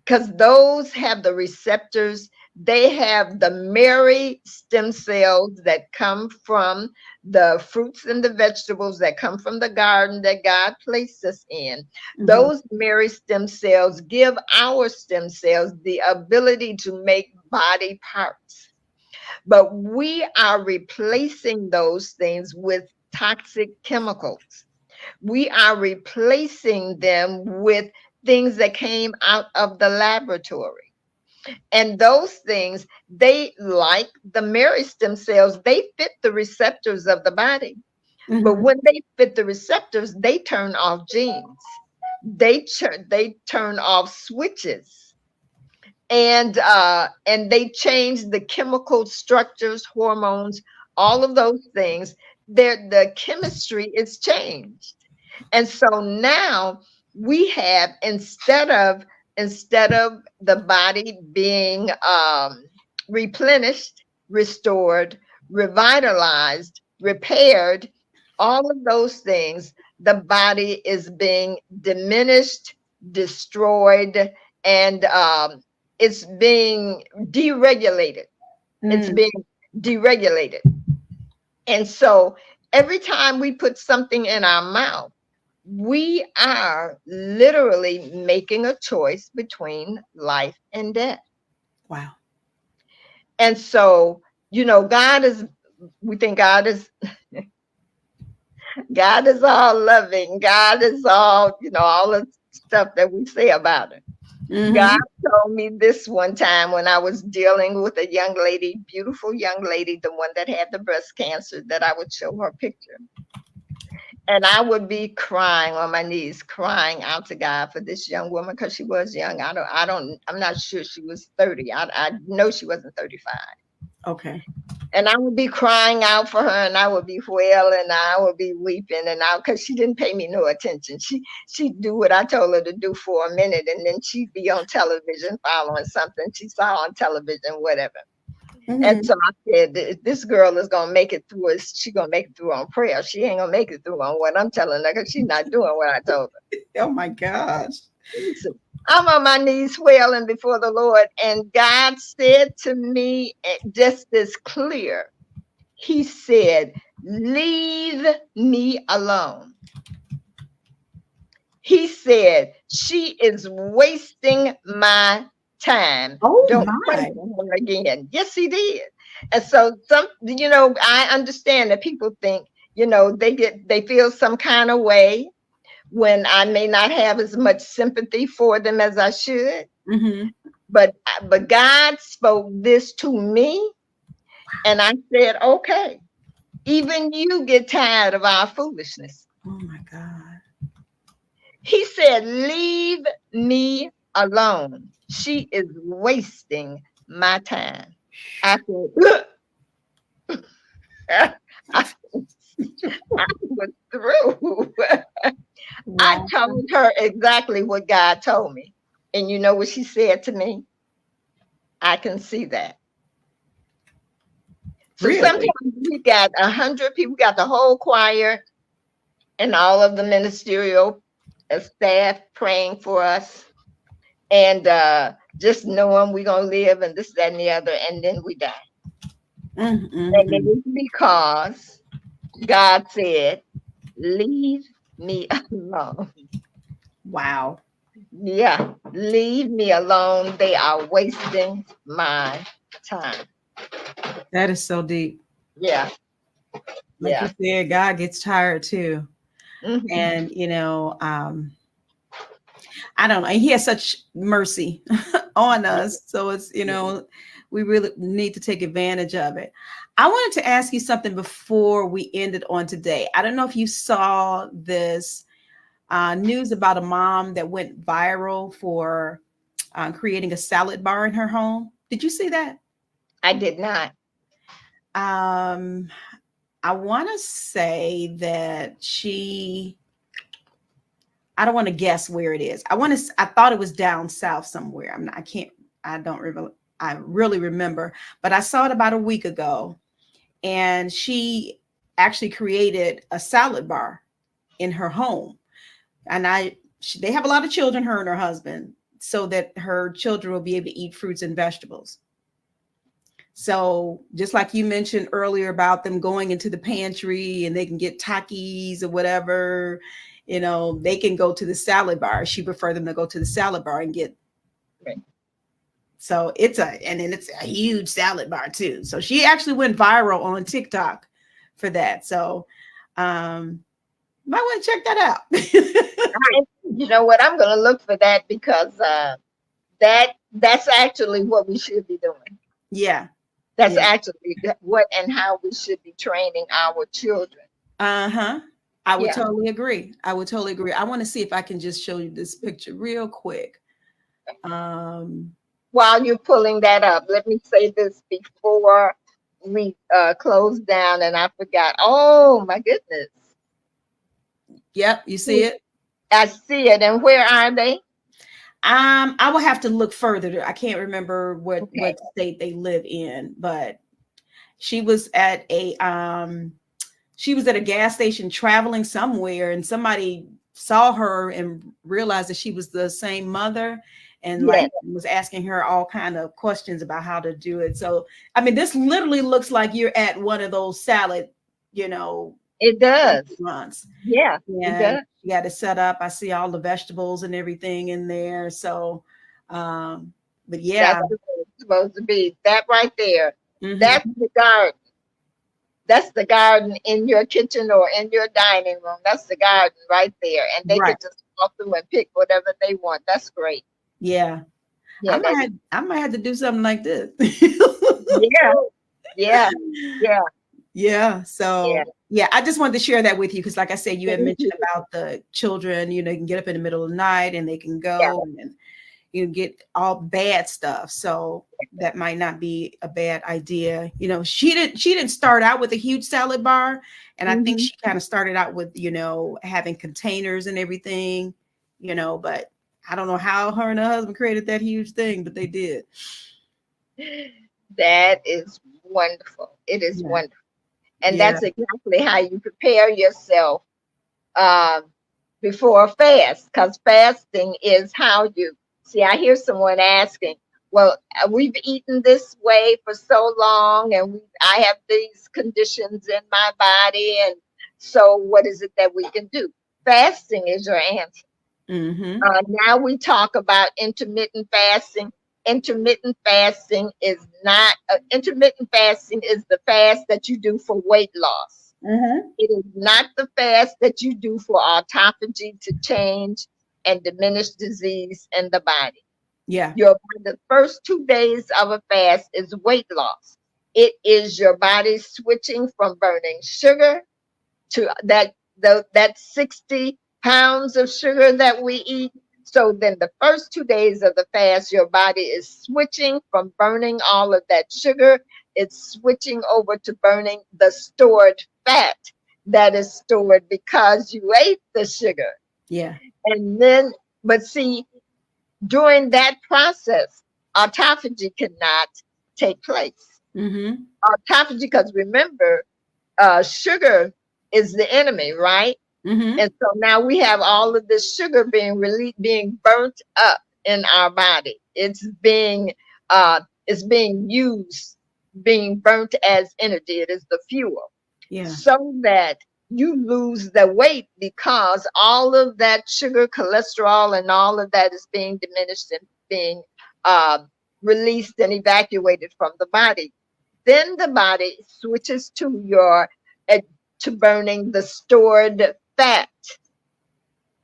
because those have the receptors, they have the merry stem cells that come from the fruits and the vegetables that come from the garden that God placed us in. Those merry stem cells give our stem cells the ability to make body parts. But we are replacing those things with toxic chemicals. We are replacing them with things that came out of the laboratory. And those things, they, like the merry stem cells, they fit the receptors of the body. But when they fit the receptors, they turn off genes. They turn off switches. And they change the chemical structures, hormones, all of those things. The chemistry is changed. And so now we have, instead of the body being replenished, restored, revitalized, repaired, all of those things, the body is being diminished, destroyed, and it's being deregulated. It's being deregulated. And so every time we put something in our mouth, we are literally making a choice between life and death. Wow. And so, we think God is all loving. God is all, all the stuff that we say about it. God told me this one time when I was dealing with a young lady, beautiful young lady, the one that had the breast cancer, that I would show her picture. And I would be crying on my knees, crying out to God for this young woman, because she was young. I'm not sure she was 30. I know she wasn't 35. Okay. And I would be crying out for her, and I would be wailing, and I would be weeping, and because she didn't pay me no attention. She'd do what I told her to do for a minute, and then she'd be on television following something she saw on television, whatever. And so I said, this girl is going to make it through. She's going to make it through on prayer. She ain't going to make it through on what I'm telling her, because she's not doing what I told her. Oh, my gosh. I'm on my knees wailing before the Lord. And God said to me, just as clear, he said, leave me alone. He said, she is wasting my time. Oh, don't pray for her again. Yes, he did. And so I understand that people think, they feel some kind of way when I may not have as much sympathy for them as I should. But God spoke this to me, and I said, okay, even you get tired of our foolishness. Oh my God. He said, leave me alone. She is wasting my time. I said, I was through. I told her exactly what God told me. And you know what she said to me? I can see that. So sometimes we got 100 people, we got the whole choir and all of the ministerial staff praying for us, and just knowing we're going to live and this, that, and the other, and then we die. And it is because God said, leave me alone. Wow. Yeah, leave me alone. They are wasting my time. That is so deep. Yeah. Like you said, God gets tired too. And, you know, I don't know. He has such mercy on us. So it's, you know, we really need to take advantage of it. I wanted to ask you something before we ended on today. I don't know if you saw this news about a mom that went viral for creating a salad bar in her home. Did you see that? I did not. I want to say that I don't want to guess where it is. I thought it was down south somewhere. I really remember, but I saw it about a week ago, and she actually created a salad bar in her home. And they have a lot of children, her and her husband, so that her children will be able to eat fruits and vegetables. So just like you mentioned earlier about them going into the pantry and they can get Takis or whatever, you know, they can go to the salad bar. She preferred them to go to the salad bar and get. Right. So it's a huge salad bar too. So she actually went viral on TikTok for that. So might want to check that out. You know what? I'm going to look for that, because that's actually what we should be doing. Yeah. That's actually what and how we should be training our children. I would totally agree. I want to see if I can just show you this picture real quick. While you're pulling that up, let me say this before we close down, and I forgot. Oh my goodness. Yep, you see it? I see it. And where are they? I will have to look further. I can't remember what state they live in, but she was at a gas station traveling somewhere, and somebody saw her and realized that she was the same mother, and was asking her all kind of questions about how to do it. So, I mean, this literally looks like you're at one of those salad, you know. It does. Restaurants. Yeah, it does. You got it set up. I see all the vegetables and everything in there. So, but yeah. That's what it's supposed to be. That right there. That's the garden. That's the garden in your kitchen or in your dining room. That's the garden right there. And they can just walk through and pick whatever they want. That's great. Yeah. I might have to do something like this. Yeah. So I just wanted to share that with you, because like I said, you had mentioned about the children, you know, you can get up in the middle of the night and they can go and you get all bad stuff. So that might not be a bad idea. You know, she didn't start out with a huge salad bar. And I think she kind of started out with, you know, having containers and everything, you know, but I don't know how her and her husband created that huge thing, but they did. That is wonderful. It is wonderful. And that's exactly how you prepare yourself before a fast, because fasting is how you see. I hear someone asking, well, we've eaten this way for so long, and I have these conditions in my body, and so what is it that we can do? Fasting is your answer. Now we talk about intermittent fasting. Intermittent fasting is not intermittent fasting is the fast that you do for weight loss. It is not the fast that you do for autophagy, to change and diminish disease in the body. The first 2 days of a fast is weight loss. It is your body switching from burning sugar to that 60 pounds of sugar that we eat. So then the first 2 days of the fast, your body is switching from burning all of that sugar. It's switching over to burning the stored fat that is stored because you ate the sugar. And then, but see, during that process, autophagy cannot take place. Mm-hmm. Autophagy, because remember, sugar is the enemy, right? Mm-hmm. And so now we have all of this sugar being burnt up in our body. It's being used, being burnt as energy. It is the fuel. Yeah. So that you lose the weight, because all of that sugar, cholesterol, and all of that is being diminished and being uh, released and evacuated from the body. Then the body switches to to burning the stored fat.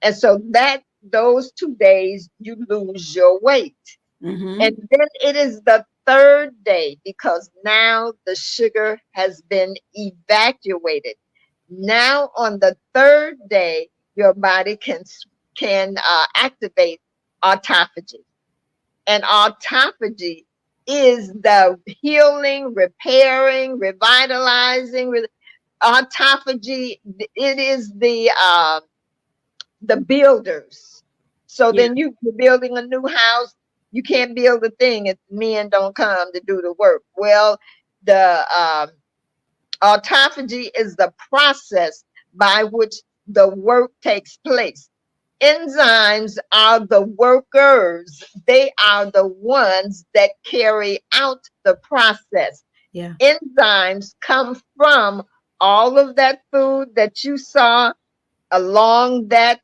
And so that those 2 days you lose your weight. Mm-hmm. And then it is the third day, because now the sugar has been evacuated. Now on the third day, your body can activate autophagy. And autophagy is the healing, repairing, revitalizing. Autophagy, it is the builders. So Yeah. then you're building a new house. You can't build a thing if men don't come to do the work. Well, the autophagy is the process by which the work takes place. Enzymes are the workers. They are the ones that carry out the process. Yeah. Enzymes come from all of that food that you saw along that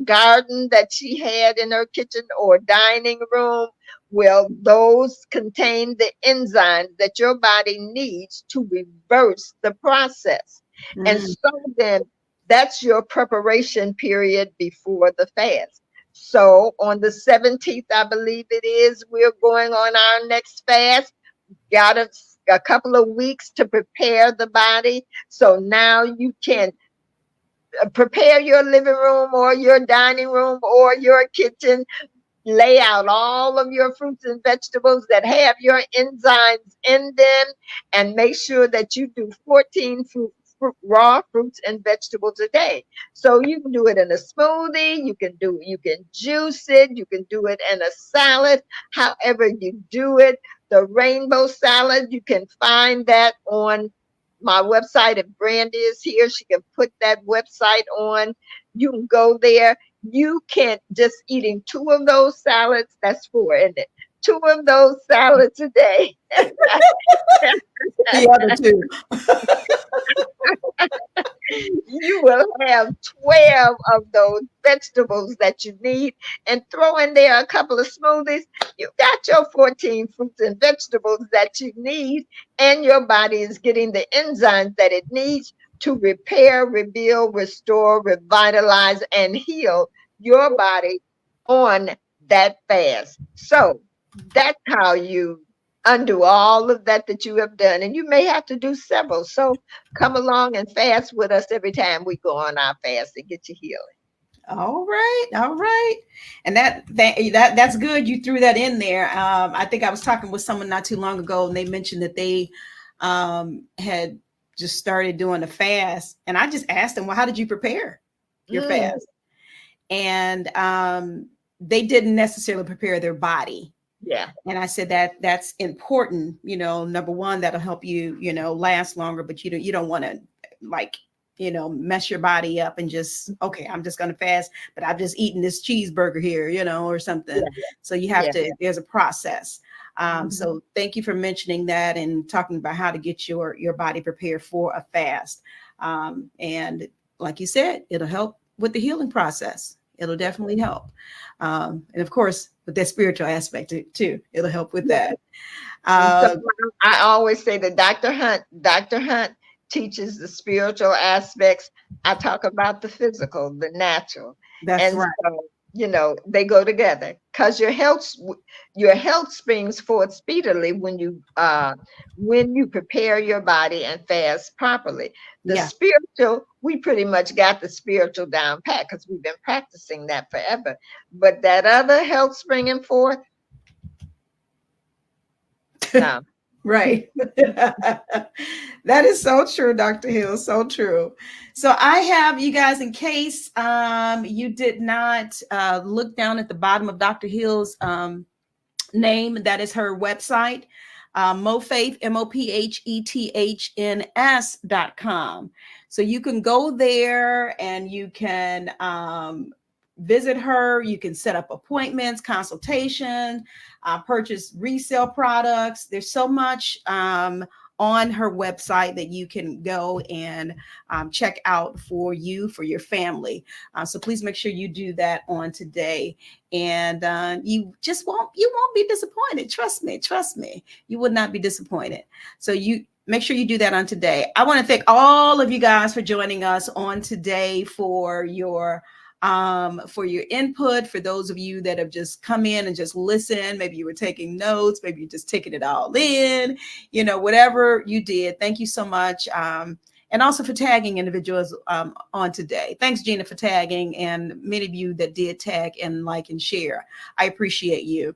garden that she had in her kitchen or dining room. Well, those contain the enzymes that your body needs to reverse the process. And Mm. so then that's your preparation period before the fast. So on the 17th, I believe it is, we're going on our next fast. Got a couple of weeks to prepare the body. So now you can prepare your living room or your dining room or your kitchen. Lay out all of your fruits and vegetables that have your enzymes in them, and make sure that you do 14 raw fruits and vegetables a day. So you can do it in a smoothie, you can juice it, you can do it in a salad, however you do it. The rainbow salad, you can find that on my website. If Brandy is here, she can put that website on. You can go there. You can't just eating 2 of those salads. That's 4, isn't it? 2 of those salads a day. The other two. You will have 12 of those vegetables that you need, and throw in there a couple of smoothies. You got your 14 fruits and vegetables that you need, and your body is getting the enzymes that it needs to repair, rebuild, restore, revitalize, and heal your body on that fast. So that's how you undo all of that you have done. And you may have to do several. So come along and fast with us every time we go on our fast and get you healing. All right, all right, and that's good. You threw that in there. I think I was talking with someone not too long ago, and they mentioned that they had just started doing a fast, and I just asked them, "Well, how did you prepare your fast?" And they didn't necessarily prepare their body. Yeah. And I said that's important. You know, number one, that'll help you, last longer. But you don't want to mess your body up and just, okay, I'm just going to fast, but I've just eaten this cheeseburger here, or something. Yeah. So you have to, there's a process. So thank you for mentioning that and talking about how to get your body prepared for a fast. And like you said, it'll help with the healing process. It'll definitely help. And of course, with that spiritual aspect too, it'll help with that. So I always say that Dr. Hunt teaches the spiritual aspects. I talk about the physical, the natural. That's right. So, they go together, because your health springs forth speedily when you prepare your body and fast properly. The spiritual, we pretty much got the spiritual down pat because we've been practicing that forever. But that other health springing forth, no. Right. That is so true, Dr. Hill. So true. So I have you guys, in case you did not look down at the bottom of Dr. Hill's name, that is her website. MoPhaeth, MOPHETHNS.com. So you can go there and you can visit her. You can set up appointments, consultation, purchase resale products. There's so much on her website that you can go and check out for you, for your family. So please make sure you do that on today. And you won't be disappointed. Trust me, you would not be disappointed. So you make sure you do that on today. I want to thank all of you guys for joining us on today for your input. For those of you that have just come in and just listened, maybe you were taking notes, maybe you're just taking it all in, whatever you did. Thank you so much. And also for tagging individuals on today. Thanks, Gina, for tagging, and many of you that did tag and like and share. I appreciate you.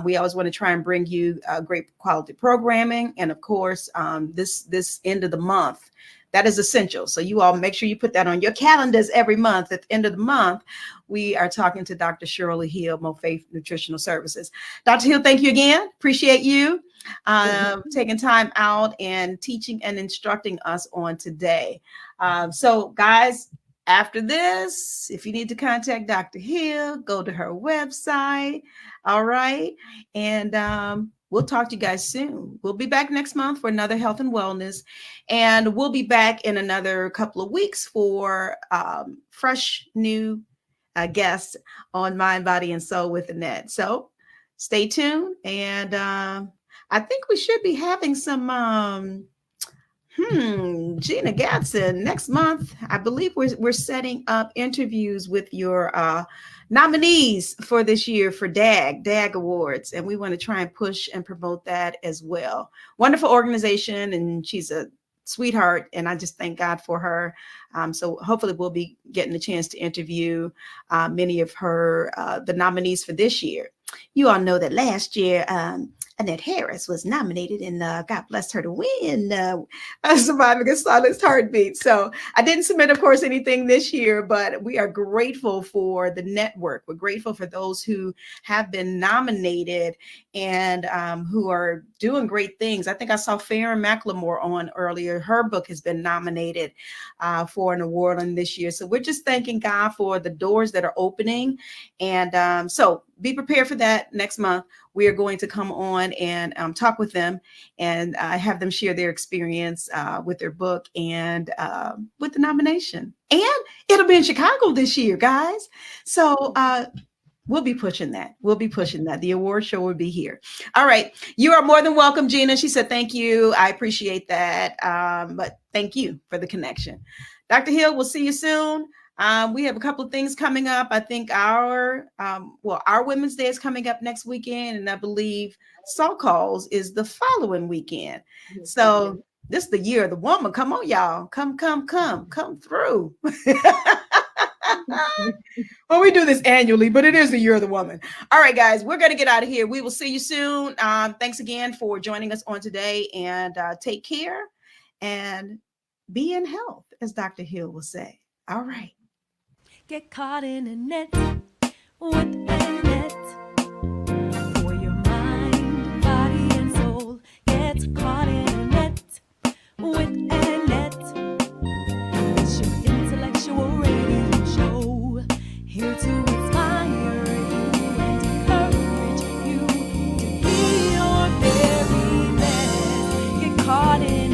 We always want to try and bring you great quality programming. And of course, this end of the month, that is essential. So you all make sure you put that on your calendars every month. At the end of the month, we are talking to Dr. Shirley Hill, MoPhaeth Nutritional Services. Dr. Hill, thank you again. Appreciate you taking time out and teaching and instructing us on today. So guys, after this, if you need to contact Dr. Hill, go to her website. All right. And we'll talk to you guys soon. We'll be back next month for another health and wellness. And we'll be back in another couple of weeks for fresh new guests on Mind, Body, and Soul with Annette. So stay tuned. And I think we should be having some Gina Gatson next month. I believe we're setting up interviews with your nominees for this year for DAG Awards, and we want to try and push and promote that as well. Wonderful organization, and she's a sweetheart, and I just thank God for her. So hopefully we'll be getting a chance to interview many of her the nominees for this year. You all know that last year Annette Harris was nominated, and God blessed her to win Surviving a Silenced Heartbeat. So I didn't submit, of course, anything this year, but we are grateful for the network. We're grateful for those who have been nominated and who are doing great things. I think I saw Farron McLemore on earlier. Her book has been nominated for an award on this year. So we're just thanking God for the doors that are opening. And so be prepared for that next month. We are going to come on and talk with them and have them share their experience with their book and with the nomination. And it'll be in Chicago this year, guys. So we'll be pushing that. The award show will be here. All right. You are more than welcome, Gina. She said, thank you. I appreciate that. But thank you for the connection. Dr. Hill, we'll see you soon. We have a couple of things coming up. I think our Women's Day is coming up next weekend, and I believe Salt Calls is the following weekend. So this is the year of the woman. Come on, y'all. Come through. Well, we do this annually, but it is the year of the woman. All right, guys, we're going to get out of here. We will see you soon. Thanks again for joining us on today, and take care and be in health, as Dr. Hill will say. All right. Get caught in a net with Annette. For your mind, body, and soul. Get caught in a net with Annette. It's your intellectual radio show, here to inspire you and encourage you to be your very best. Get caught in